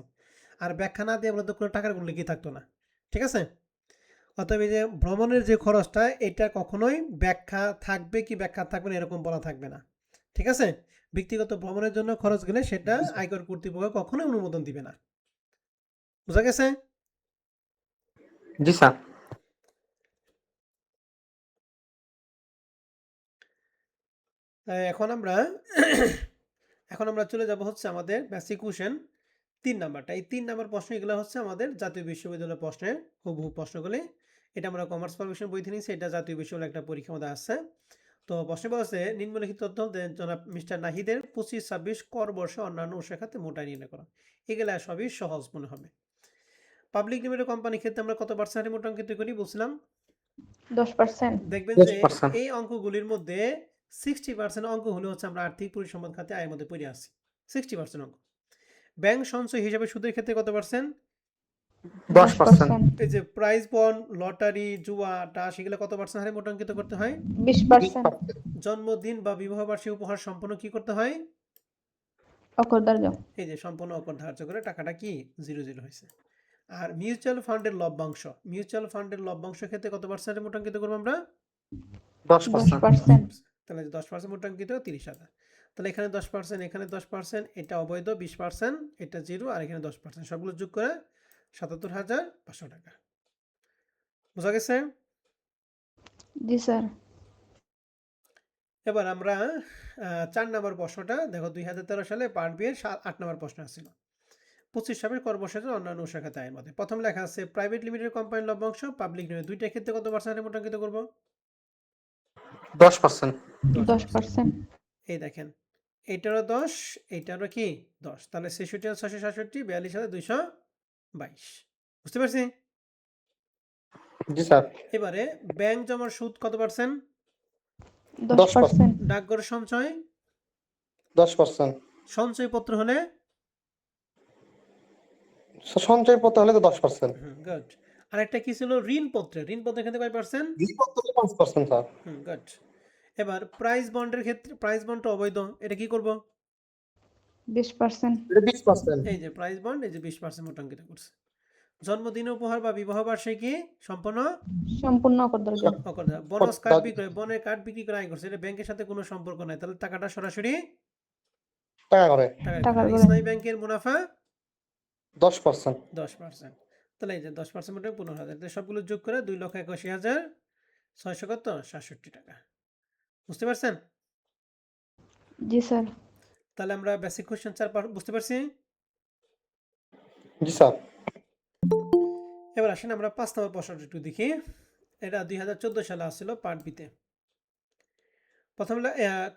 আর ব্যাখ্যা না দিয়ে বলে তো কোনো টাকার কোনো লিখে থাকতো না, ঠিক আছে। অতএব এই যে ভ্রমণের যে খরচটা, এটা কখনোই ব্যাখ্যা থাকবে কি ব্যাখ্যা থাকবে না এরকম বলা থাকবে না, ঠিক আছে। ব্যক্তিগত ভ্রমণের জন্য খরচ গেলে সেটা আয়কর কর্তৃপক্ষ কখনোই অনুমোদন দিবে না। বুঝা গেছে? জি স্যার। এখন আমরা এখন আমরা চলে যাব হচ্ছে আমাদের বেসিক কোশ্চেন 3 নাম্বারটা। এই 3 নাম্বার প্রশ্ন, এগুলো হচ্ছে আমাদের জাতীয় বিশ্ববিদ্যালয়ের প্রশ্নের হুবহু প্রশ্নগুলি। এটা আমরা কমার্স পাবলিকেশন বই থেকে নিয়েছি, এটা জাতীয় বিশ্ববিদ্যালয়ের একটা পরীক্ষার মধ্যে আসছে। তো প্রশ্নে বলছে নিম্নলিখিত তথ্য জনাব মিস্টার নাহিদের 25-26 কর বর্ষে অন্যান্য উৎসের খাতে মোটাই নির্ণয় করা। এগুলা সবই সহজ মনে হবে। পাবলিক লিমিটেড কোম্পানির ক্ষেত্রে আমরা কত পার্সেন্ট মোটাঙ্কিত করি বলছিলাম? 10%। দেখবেন যে 10%। এই অঙ্কগুলির মধ্যে 60% অঙ্ক হলে হচ্ছে আমরা আর্থিক পরিসম্পদ খাতে আয়ের মধ্যে পড়ে আসছি। 60% অঙ্ক। ব্যাংক সঞ্চয় হিসাবে সুদের ক্ষেত্রে কত পার্সেন্ট? 10%। এই যে প্রাইজ বন্ড, লটারি, জুয়া, টাস এগুলো কত পার্সেন্ট হারে মোটাঙ্কিত করতে হয়? 20%। 20%। জন্মদিন বা বিবাহ বার্ষিকী উপহার সম্পূর্ণ কি করতে হয়? অকরদার্য। এই যে সম্পূর্ণ অকর ধার্য করে টাকাটা কি 0 হয়েছে। আর মিউচুয়াল ফান্ডের লভ্যাংশ, মিউচুয়াল ফান্ডের লভ্যাংশ ক্ষেত্রে কত পার্সেন্ট মোটাঙ্কিত করবো আমরা? 10%। 10%। তাহলে 10% মোটাঙ্কিত 30,000। তাহলে এখানে 10%, এখানে 10%, এটা অবৈধ 20%, এটা 0 আর এখানে 10%, সবগুলো যোগ করে 77,500 টাকা। বুঝা গেছে? জি স্যার। এবার আমরা 4 নম্বর প্রশ্নটা দেখো, 2013 সালে পার্ট বি এর 8 নম্বর প্রশ্ন ছিল। 25 সালের কর বর্ষের অন্যান্য শাখাতে আয়ের মধ্যে প্রথম লেখা আছে প্রাইভেট লিমিটেড কোম্পানির লভ্যাংশ পাবলিক লিমিটেড দুইটা ক্ষেত্রে কত পার্সেন্ট মোটাঙ্কিত করব? 10%। 10%। এই দেখেন, এইটারও 10, এইটারও কি 10, তাহলে 66,667, 42,222। বুঝতে পারছি? জি স্যার। এবারে ব্যাংক জমার সুদ কত পার্সেন্ট? 10%। ডাকঘর সঞ্চয় 10%। সঞ্চয়পত্র হলে সঞ্চয়পত্র হলে তো 10%। গুড। আরেকটা কি ছিল? ঋণপত্রে, ঋণপত্রের ক্ষেত্রে কয় পার্সেন্ট? ঋণপত্র 5% স্যার। গুড। এবার প্রাইস বন্ডের ক্ষেত্রে, প্রাইস বন্ডটা অবৈধ, এটা কি করব? 20%। এটা 20%। এই যে প্রাইস বন্ড, এই যে 20% মোটাঙ্কিত করছে। জন্মদিন উপহার বা বিবাহ বার্ষিকী সম্পূর্ণ সম্পূর্ণ অকরদার্য। অকর্তা। বোনাস কার্ড বিক্রয়, বনের কার্ড বিক্রি করে আয় করছে, এটা ব্যাংকের সাথে কোনো সম্পর্ক নাই, তাহলে টাকাটা সরাসরি টাকা করে টাকার আর করে। ইসলামী ব্যাংকের মুনাফা 10%। 10%। তাহলে এই যে 10% মোটে 15,000, তাহলে সবগুলো যোগ করে 2,81,600 কত 67 টাকা। বুঝতে পারছেন? জি স্যার। তাহলে আমরা বেসিক কোশ্চেন 4 বুঝতে পারছি। জি স্যার। এবার আসেন আমরা 5 নম্বর প্রশ্নটা একটু দেখি। এটা 2014 সালে আসছিল পার্ট বিতে। প্রথম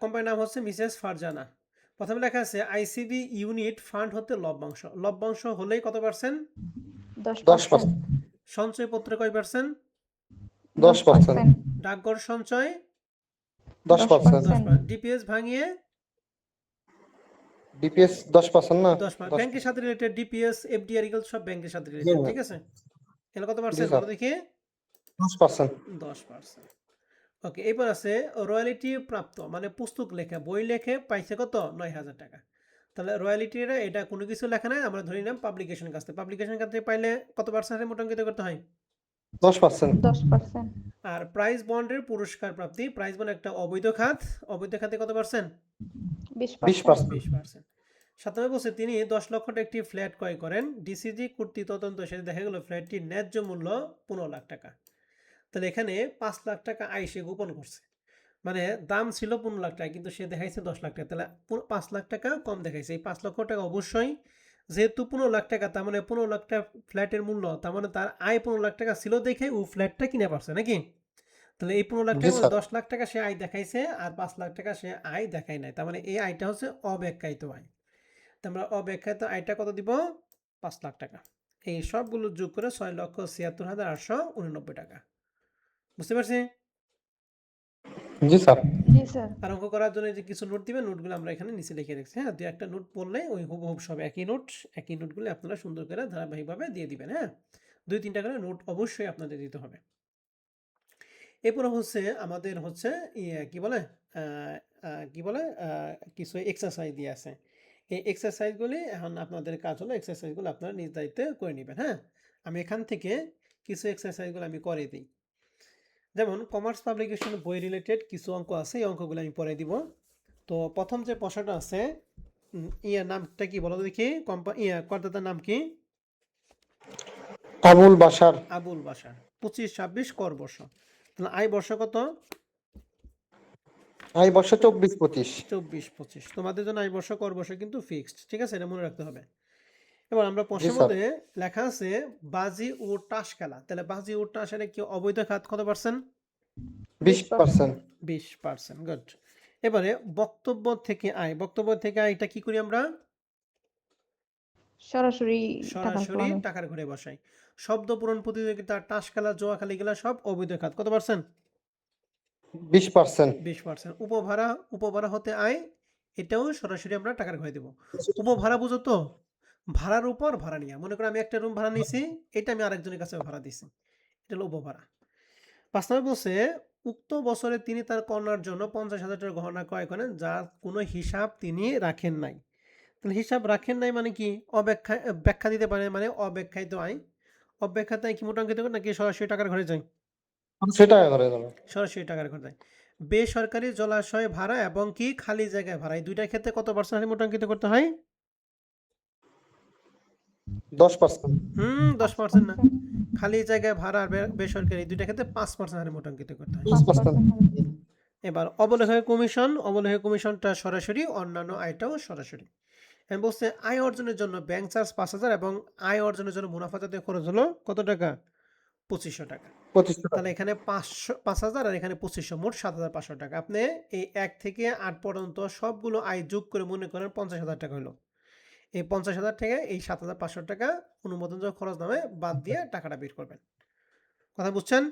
কোম্পানির নাম হচ্ছে মিসেস ফারজানা। প্রথমে লেখা আছে আইসিবি ইউনিট ফান্ড হতে লভ্যাংশ, লভ্যাংশ হলেই কত পার্সেন্ট? 10%। সঞ্চয়পত্রে কয় পার্সেন্ট? 10%। ডাকঘর সঞ্চয় 10%। 10%। ডিপিএস ভাঙিয়ে ডিপিএস 10% না? 10%। ব্যাংকের সাথে রিলেটেড ডিপিএস, এফডিআর এগুলো সব ব্যাংকের সাথে জি রিলেটেড, স্যার। ঠিক আছে? এগুলো কত জি পার্সেন্ট স্যার। বলো দেখি? 10%। 10%। ওকে, এরপর আছে রয়্যালিটি প্রাপ্ত, মানে পুস্তক লেখা, বই লেখে পাইছে কত 9,000 টাকা। তাহলে রয়্যালিটির এটা কোনো কিছু লেখা নাই, আমরা ধরে নিলাম পাবলিকেশন কাছ থেকে, পাবলিকেশন কাছ থেকে পাইলে কত পার্সেন্ট মোটাঙ্কিত করতে হয়? 10%। 10%। আর প্রাইজ বন্ডের পুরস্কার প্রাপ্তি, প্রাইজ বন্ড একটা অবৈধ খাত, অবৈধ খাতে কত পার্সেন্ট? 20%। 20%। 20%। 7 বছর তিনি 10 লক্ষ টাকা একটি ফ্ল্যাট ক্রয় করেন, ডিসিজি কর্তৃক তদন্ত সেটা দেখা গেল ফ্ল্যাটটির ন্যায্য মূল্য 15 লাখ টাকা। তাহলে এখানে 5 লাখ টাকা আয় সে গোপন করছে, মানে দাম ছিল 15 লাখ টাকা কিন্তু সে দেখাইছে 10 লাখ টাকা, তাহলে 5 লাখ টাকা কম দেখাইছে। এই 5 লক্ষ টাকা অবশ্যই, যেহেতু 15 লাখ টাকা, তার মানে 15 লাখ টাকা ফ্ল্যাটের মূল্য, তার মানে তার আয় 15 লাখ টাকা ছিল দেখে ও ফ্ল্যাটটা কিনে পারছে নাকি? তাহলে এই 15 লাখ জি টাকার মধ্যে স্যার। 10 লাখ টাকা সে আয় দেখাইছে আর 5 লাখ টাকা সে আয় দেখায় নাই, তার মানে এই আয়টা হচ্ছে অব্যাখ্যায়িত আয়। তো আমরা অব্যাখ্যায়িত আয়টা কত দিব? 5 লাখ টাকা। এই সবগুলো যোগ করে 6,76,889 টাকা। বুঝতে পারছি? জি স্যার। জি স্যার। আর অঙ্ক করার জন্য যে কিছু নোট দিবেন, নোটগুলো আমরা এখানে নিচে লিখে রেখেছি। হ্যাঁ, দুই একটা নোট পড়লে ওই হুবহু সব একই নোট, একই নোটগুলো আপনারা সুন্দর করে ধারাবাহিকভাবে দিয়ে দিবেন। হ্যাঁ, 2-3টা করে নোট অবশ্যই আপনাদের দিতে হবে। এরপরে হচ্ছে আমাদের হচ্ছে কি বলে কিছু এক্সারসাইজ দিয়ে আছে। এই এক্সারসাইজগুলি এখন আপনাদের কাজ হলো এক্সারসাইজগুলো আপনারা নিজ দায়িত্বে করে নেবেন। হ্যাঁ, আমি এখান থেকে কিছু এক্সারসাইজগুলো আমি করে দিই। যেমন কমার্স পাবলিকেশন বই রিলেটেড কিছু অঙ্ক আছে, এই অঙ্কগুলো আমি পরে দিব। তো প্রথম যে প্রশ্নটা আছে, নামটা কি বলো দেখি, করদাতার নাম কি? আবুল বাশার। আবুল বাশার। 25-26 কর বর্ষ, তাহলে আয় বর্ষ কত? আয় বর্ষ 24-25। 24-25। তোমাদের জন্য আয় বর্ষ কর বর্ষ কিন্তু ফিক্সড, ঠিক আছে? এটা মনে রাখতে হবে। এবার আমরা জি প্রশ্নের স্যার। মধ্যে লেখা আছে বাজি ও টাস খেলা, তাহলে বাজি ও টাস এটা কি অবৈধ খাত, কত পার্সেন্ট? 20%। 20%, গুড। এবারে বক্তব্য থেকে আয়, বক্তব্য থেকে আয় এটা কি করি আমরা? সরাসরি টাকার সরাসরি কলামে টাকার ঘরে বসাই। শব্দ পূরণ প্রতিযোগিতা, টাস খেলা, জুয়া খেলা এগুলা সব অবৈধ খাত। কত পার্সেন্ট? 20%। 20%। উপভাড়া, উপভাড়া হতে আয় এটাও সরাসরি আমরা টাকার ঘরে দেব। উপভাড়া বুঝো তো? ভাড়ার উপর ভাড়া নিয়া। মনে করো আমি একটা রুম ভাড়া নিছি, এটা আমি আরেকজনের কাছে ভাড়া দিছি। এটা হলো উপভাড়া। 5 নম্বর বলছে উক্ত বছরে তিনি তার কন্যার জন্য 50,000 টাকার গহনা ক্রয় করেন যার কোনো হিসাব তিনি রাখেন নাই। তাহলে হিসাব রাখেন নাই মানে কি? ব্যাখ্যা দিতে পারে মানে অব্যাখ্যায়িত আয়। অব্যাখ্যাত আয় কি মোটাঙ্কিত করে নাকি সরাসরি টাকার ঘরে যায়? সেটা করে গেল। সরাসরি টাকার ঘরে যায়। বেসরকারি জলাশয় ভাড়া এবং কি খালি জায়গায় ভাড়া এই দুইটার ক্ষেত্রে কত পার্সেন্ট হারে মোটাঙ্কিত করতে হয়? 10%। 10% না। খালি জায়গায় ভাড়া আর বেসরকারি এই দুইটার ক্ষেত্রে 5% হারে মোটাঙ্কিত করতে হয়। 20%। এবার অবলেখক কমিশন, অবলেখক কমিশনটা সরাসরি, অন্যান্য আয়টাও সরাসরি। আমি বলছে আয় অর্জনের জন্য ব্যাংক চার্জ 5,000 এবং আয় অর্জনের জন্য মুনাফা জাতীয় খরচ হলো কত টাকা? 2500 টাকা। 2500 টাকা। তাহলে এখানে 5,000 আর এখানে 2500, মোট 7,500 টাকা। আপনি এই 1 থেকে 8 পর্যন্ত সবগুলো আয় যোগ করে মনে করেন 50,000 টাকা হলো। এই 50,000 থেকে এই 7,500 টাকা অনুমোদনযোগ্য খরচ নামে বাদ দিয়ে টাকাটা বের করবেন। কথা বুঝছেন?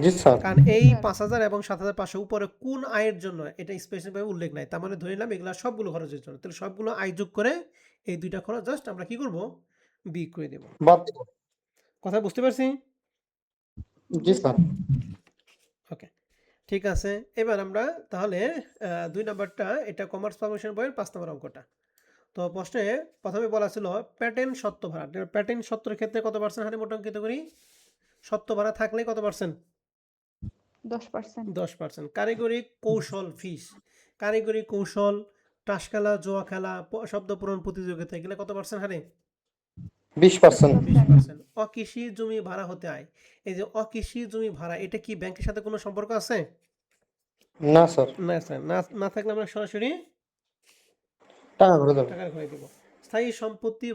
জি স্যার। কারণ এই স্যার। 5,000 এবং 7,500 উপরে কোন আয়ের জন্য এটা স্পেসিফিকভাবে উল্লেখ নাই। তার মানে ধরে নিলাম এগুলা সবগুলো খরচের জন্য। তাহলে সবগুলো আয় যোগ করে এই দুইটা খরচ জাস্ট আমরা কি করব? বিয়োগ করে দেব। বাদ দিব। কথা বুঝতে পারছি? জি স্যার। ওকে, ঠিক আছে। এবার আমরা তাহলে 2 নাম্বারটা এটা কমার্স পাবলিশন বইয়ের 5 নম্বর অঙ্কটা। তো প্রশ্নে প্রথমে বলা ছিল প্যাটেন্ট সত্ত্ব ভাড়া। প্যাটেন্ট সত্ত্বের ক্ষেত্রে কত পার্সেন্ট হারে মোটাঙ্কিত করি? সত্ত্ব ভাড়া থাকলে কত পার্সেন্ট? 10%। 10%। কারিগরি কৌশল ফিস, কারিগরি কৌশল, টাস খেলা, জুয়া খেলা, শব্দ পূরণ প্রতিযোগিতা এগুলো কত পার্সেন্ট হারে? 20%। 20%। অকৃষি জমি ভাড়া হতে আয়, এই যে অকৃষি জমি ভাড়া এটা কি ব্যাংকের সাথে কোনো সম্পর্ক আছে? না স্যার। না স্যার, না থাকলে আমরা সরাসরি টাকা করে দেব। টাকার ঘরে দেব। স্থায়ী সম্পত্তি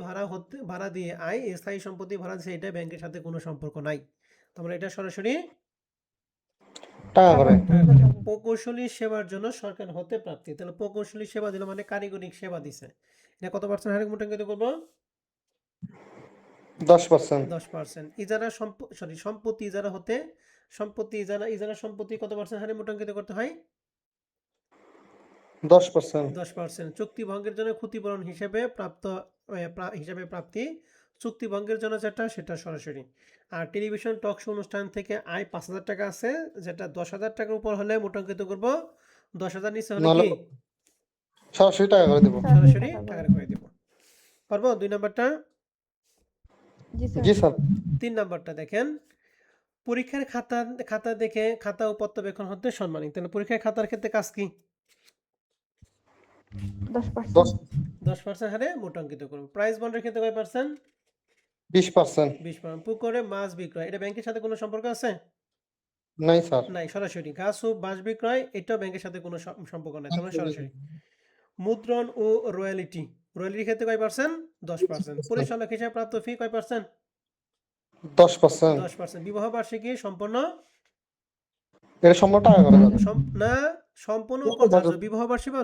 ভাড়া দিয়ে আয়, এই স্থায়ী সম্পত্তি ভাড়া দিচ্ছে এটা ব্যাংকের সাথে কোনো সম্পর্ক নাই। তোমরা এটা সরাসরি টাকা করে। প্রকৌশলী সেবার জন্য সরকার হতে প্রাপ্তি। তাহলে প্রকৌশলী সেবা দিল মানে কারিগরিক সেবা দিছে। এটা কত পার্সেন্ট হারে মোটাঙ্কিত করব? 10%। 10%। ইজারা সম্পত্তি ইজারা হতে ইজারা সম্পত্তি কত পার্সেন্ট হারে মোটাঙ্কিত করতে হয়? 10%। 10%। চুক্তি ভঙ্গের জন্য ক্ষতিপূরণ হিসেবে প্রাপ্তি, চুক্তি ভঙ্গের জন্য যেটা সেটা সরাসরি। আর টেলিভিশন টক শো অনুষ্ঠান থেকে আয় 5,000 টাকা আছে, যেটা 10,000 টাকার উপর হলে মোটাঙ্কিত করব, 10,000 নিচে হলে নাহলে কি সরাসরি টাকা করে দেব। সরাসরি টাকার ঘরে দেব। পারবো? 2 নাম্বারটা। জি স্যার। জি স্যার। 3 নাম্বারটা দেখেন পরীক্ষার খাতা দেখে খাতা ও পর্যবেক্ষণ হতে সম্মানিত। তাহলে পরীক্ষার খাতার ক্ষেত্রে কাজ কি? 10%। 10% হারে মোটাঙ্কিত করব। প্রাইস বন্ডের ক্ষেত্রে কয় পার্সেন্ট? 20%। 20%। পুকুরে মাছ বিক্রয় এটা ব্যাংকের সাথে কোনো সম্পর্ক আছে? নাই স্যার। নাই, সরাসরি। ঘাস ও বাঁশ বিক্রয় এটাও ব্যাংকের সাথে কোনো সম্পর্ক নাই, তোমরা সরাসরি। মুদ্রণ ও রয়্যালিটি, রয়্যালিটির ক্ষেত্রে কয় পার্সেন্ট? 10%। পরিচালক হিসেবে প্রাপ্ত ফি কয় পার্সেন্ট? 10%। 10%। বিবাহ বার্ষিকী সম্পন্ন এটা সম্পূর্ণ টাকা করে দেব। না, সম্পূর্ণ অকরধার্য। বিবাহ বার্ষিকী বা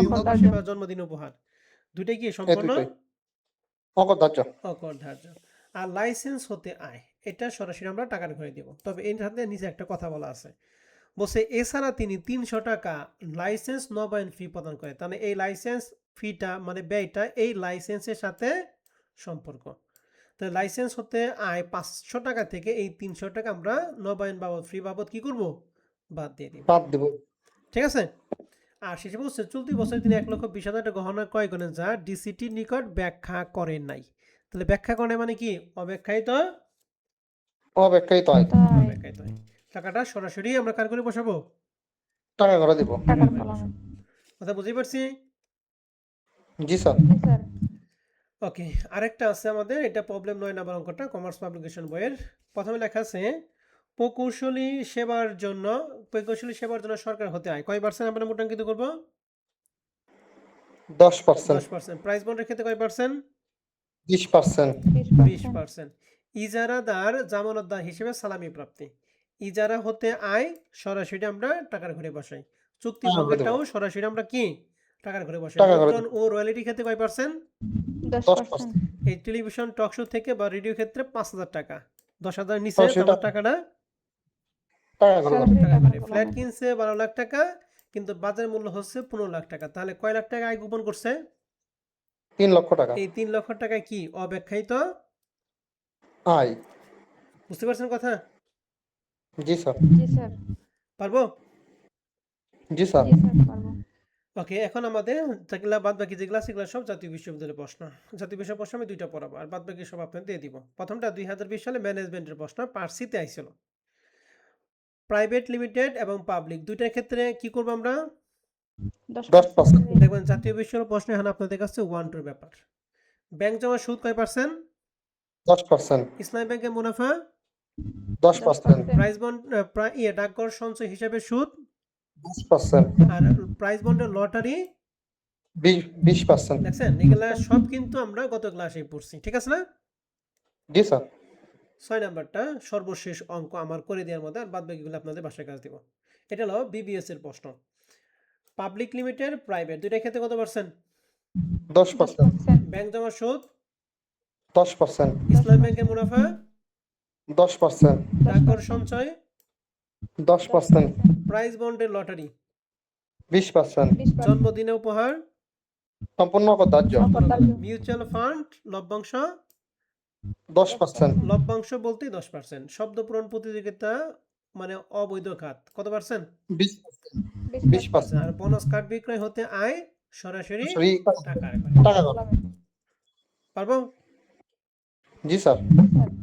বিবাহ বার্ষিকী বা জন্মদিন উপহার দুইটাই কি সম্পূর্ণ অকদার্য। অকরধার্য। আর লাইসেন্স হতে আয় এটা সরাসরি আমরা টাকার ঘরে দেব। তবে এর সাথে নিচে একটা কথা বলা আছে, বলছে এছাড়া তিনি 300 টাকা লাইসেন্স নবায়ন ফি প্রদান করে। তাহলে এই লাইসেন্স ফিটা মানে ব্যয়টা এই লাইসেন্সের সাথে সম্পর্ক। তাহলে লাইসেন্স হতে আয় 500 টাকা থেকে এই 300 টাকা আমরা নবায়ন বাবদ ফি বাবদ কি করব? বাদ দিয়ে দিব। বাদ দেব। ঠিক আছে। আর শেষে বলছে চলতি বছরে তিনি 1,20,000 টাকা গহনা ক্রয় করেন যা ডিসিটির নিকট ব্যাখ্যা করেন নাই। তাহলে ব্যাখ্যা করে মানে কি? অব্যাখ্যায়িত অব্যাখ্যায়িত আয়। অব্যাখ্যায়িত আয়। টাকাটা সরাসরি আমরা কার করে বসাবো? টাকা করে দেব। টাকার কলামে। কথা বুঝতে পারছি? জি স্যার। জি স্যার। ওকে, আরেকটা আছে আমাদের, এটা প্রবলেম 9 নাম্বার অঙ্কটা কমার্স পাবলিকেশন বইয়ের। প্রথমে লেখা আছে প্রকৌশলী সেবার জন্য সরকার হতে আয় কয় পার্সেন্ট আমরা মোটাঙ্কিত করব? 10%। 10%। প্রাইস বন্ডের ক্ষেত্রে কয় পার্সেন্ট? 20%। 20%। 20%। ইজারাদার জামানতদার হিসেবে সালামি প্রাপ্তি ইজারা হতে আয় সরাসরি আমরা টাকার ঘরে বসাই। চুক্তি টাকা ঘরে ভঙ্গেরটাও সরাসরি আমরা কি টাকার ঘরে বসাই। টাকা ঘরে মুদ্রণ ও রয়্যালিটি ক্ষেত্রে কয় পার্সেন্ট? 10%। 10%। এই টেলিভিশন টক শো থেকে বা রেডিও ক্ষেত্রে 5,000 টাকা। 10,000 নিচে সরাসরি তোমার টাকাটা টাকা ঘরে সরাসরি টাকা টাকার করে। গোলাম ফ্ল্যাট হবে। কিনছে 12 লাখ টাকা, কিন্তু বাজার মূল্য হচ্ছে 15 লাখ টাকা। তাহলে কয় লাখ টাকা আয় গোপন করছে? 3 লক্ষ টাকা এই 3 লক্ষ টাকায় কি অব্যাখ্যায়িত আয়। বুঝতে পারছেন কথা? জি স্যার। জি স্যার। পারবো? জি স্যার। জি স্যার, পারবো। ওকে, এখন আমাদের যেগুলা বাদ বাকি যেগুলা আছে সেগুলো সব জাতীয় বিশ্ববিদ্যালয়ের প্রশ্ন। জাতীয় বিশ্ববিদ্যালয়ের প্রশ্ন আমি 2টা পড়াবো, আর বাদ বাকি সব আপনাদের দিয়ে দিব। প্রথমটা 2020 সালে ম্যানেজমেন্টের প্রশ্ন, পার্ট সিতে আইছিল। প্রাইভেট লিমিটেড এবং পাবলিক দুইটার ক্ষেত্রে কি করবো আমরা? 10%। দেখবেন জাতীয় বিশ্ববিদ্যালয়ের প্রশ্ন এখন আপনাদের কাছে 1-2 ব্যাপার। ব্যাংক জমা সুদ কয় পার্সেন্ট? 10%। ইসলামী ব্যাংকের মুনাফা? 10%। প্রাইস বন্ড ডাকঘর সঞ্চয় হিসাবে সুদ? 10%। আর প্রাইস বন্ডের লটারি? 20%। দেখছেন, এগুলা সব কিন্তু আমরা গত ক্লাসে পড়ছি, ঠিক আছে না? জি স্যার। 6 নাম্বারটা সর্বশেষ অঙ্ক আমার করে দেওয়ার মধ্যে, আর বাদ বাকিগুলো আপনাদের বাসায় কাজ দিব। এটা হলো বিবিএস এর প্রশ্ন। পাবলিক লিমিটেড, প্রাইভেট দুইটার ক্ষেত্রে কত পার্সেন্ট? 10%। ব্যাংক জমা সুদ? 10%। ইসলামী ব্যাংকের মুনাফা? 10%। ডাকঘর সঞ্চয়? 10%। প্রাইস বন্ডের লটারি? 20%। জন্মদিনে উপহার? সম্পূর্ণ ধার্য। মিউচুয়াল ফান্ড লভ্যাংশ? 10%। লভ্যাংশ বলতে 10%। শব্দ পূরণ প্রতিযোগিতা মানে অবৈধ খাত কত পার্সেন্ট? 20%। আর বোনাস কার্ড বিক্রয় হতে আয় সরাসরি টাকা। টাকা ঘরে। পারবো? জি স্যার।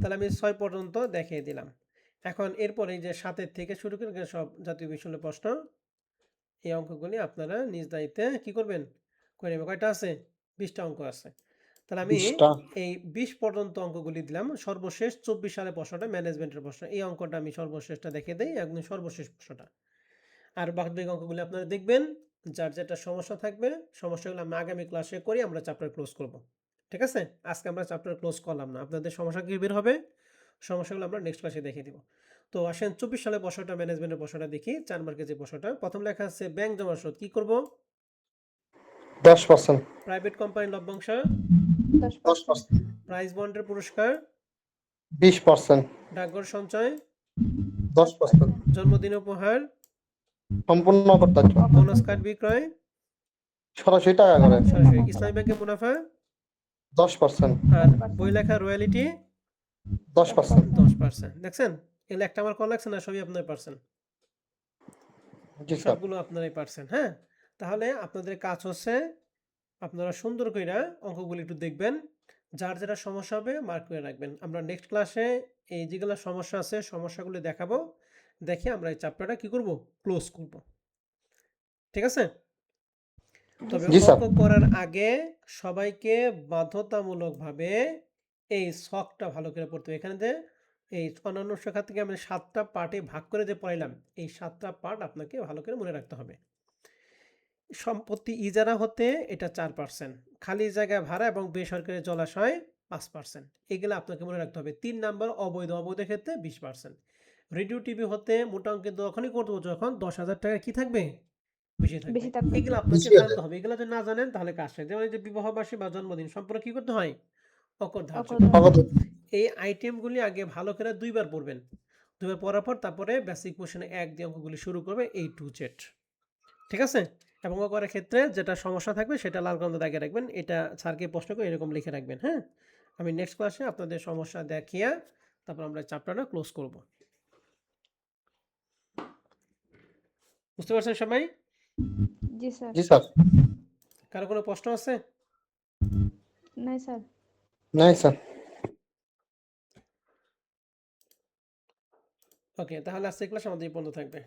তাহলে আমি 6 পর্যন্ত দেখিয়ে দিলাম। এখন এরপরে যে 7 থেকে শুরু করে সব জাতীয় বিশ্ববিদ্যালয়ের প্রশ্ন, এই অঙ্কগুলি আপনারা নিজ দায়িত্বে কি করবেন, করে নেবেন। কয়টা আছে? 20টা অঙ্ক আছে। তাহলে আমি 20টা। এই 20 পর্যন্ত অঙ্কগুলি দিলাম। সর্বশেষ 24 সালে প্রশ্নটা ম্যানেজমেন্টের প্রশ্ন, এই অঙ্কটা আমি সর্বশেষটা দেখিয়ে দিই, একদম সর্বশেষ প্রশ্নটা। আর বাকি অঙ্কগুলি আপনারা দেখবেন, যার যেটা সমস্যা থাকবে সমস্যাগুলো আমি আগামী ক্লাসে করি, আমরা চ্যাপ্টার ক্লোজ করব। ঠিক আছে? আজকে আমরা চ্যাপ্টার ক্লোজ করলাম না, আপনাদের সমস্যা কি বের হবে সমস্যাগুলো আমরা নেক্সট ক্লাসে দেখিয়ে দিব। তো আসেন 24 সালে প্রশ্নটা ম্যানেজমেন্টের প্রশ্নটা দেখি। 4 মার্কের যে প্রশ্নটা, প্রথম লেখা আছে ব্যাংক জমা সুদ কি করব? 10%। প্রাইভেট কোম্পানির লভ্যাংশ? 10%। প্রাইজ বন্ডের পুরস্কার? 20%। ডাকঘর সঞ্চয়? 10%। জন্মদিন উপহার? সম্পূর্ণ ধার্য। বোনাস কার্ড বিক্রয়? সরাসরি টাকা ঘরে। সরাসরি। ইসলামী ব্যাংকের মুনাফা? 10%। আর বই লেখা রয়্যালিটি? 10%। 10%। দেখছেন, এগুলো একটা আমার কল লাগছে না, সবই আপনার পারছেন, জি স্যার। সবগুলো আপনারাই পারছেন। হ্যাঁ, তাহলে আপনাদের কাজ হচ্ছে আপনারা সুন্দর কইরা অঙ্কগুলি একটু দেখবেন, যার যেটা সমস্যা হবে মার্ক করে রাখবেন। আমরা নেক্সট ক্লাসে এই যেগুলো সমস্যা আছে সমস্যাগুলি দেখাবো, দেখে আমরা এই চ্যাপ্টারটা কি করব, ক্লোজ করব। ঠিক আছে? তবে জি স্যার। অঙ্ক করার আগে সবাইকে বাধ্যতামূলকভাবে এই ছকটা ভালো করে পড়তে হবে। এখানে যে এই অন্যান্য শাখা থেকে আমি 7টা পার্টে ভাগ করে যে পড়াইলাম, এই 7টা পার্ট আপনাকে ভালো করে মনে রাখতে হবে। সম্পত্তি ইজারা হতে এটা 4%, খালি জায়গা ভাড়া এবং বেসরকারি জলাশয় 5%, এগুলো আপনাকে মনে রাখতে হবে। 3 নাম্বার অবৈধ ক্ষেত্রে 20%। রেডিও টিভি হতে মোটা অঙ্কের তখনই করবো যখন 10,000 টাকা কি থাকবে, বেশি থাকবে। এগুলো আপনাকে জানতে হবে, এগুলো যদি না জানেন তাহলে কাজ শেষ। যেমন এই যে বিবাহ বার্ষিকী বা জন্মদিন সম্পর্কে কি করতে হয়, অকর ধার্য। এই আইটেমগুলি আগে ভালো করে 2বার পড়বেন, 2বার পড়ার পর তারপরে বেসিক কোশ্চেনে 1 দিয়ে অঙ্কগুলি শুরু করবে A to Z। ঠিক আছে? এবং করার ক্ষেত্রে যেটা সমস্যা থাকবে সেটা লাল কালি দাগে রাখবেন, এটা স্যারকে প্রশ্ন করে এরকম লিখে রাখবেন। হ্যাঁ, আমি নেক্সট ক্লাসে আপনাদের সমস্যা দেখিয়ে তারপর আমরা চ্যাপ্টারটা ক্লোজ করব। বুঝতে পারছেন সবাই? জি স্যার। জি স্যার। কারো কোনো প্রশ্ন আছে? নাই স্যার। নাই স্যার। ওকে, তাহলে আজকের ক্লাস আমাদের এই পর্যন্ত থাকবে।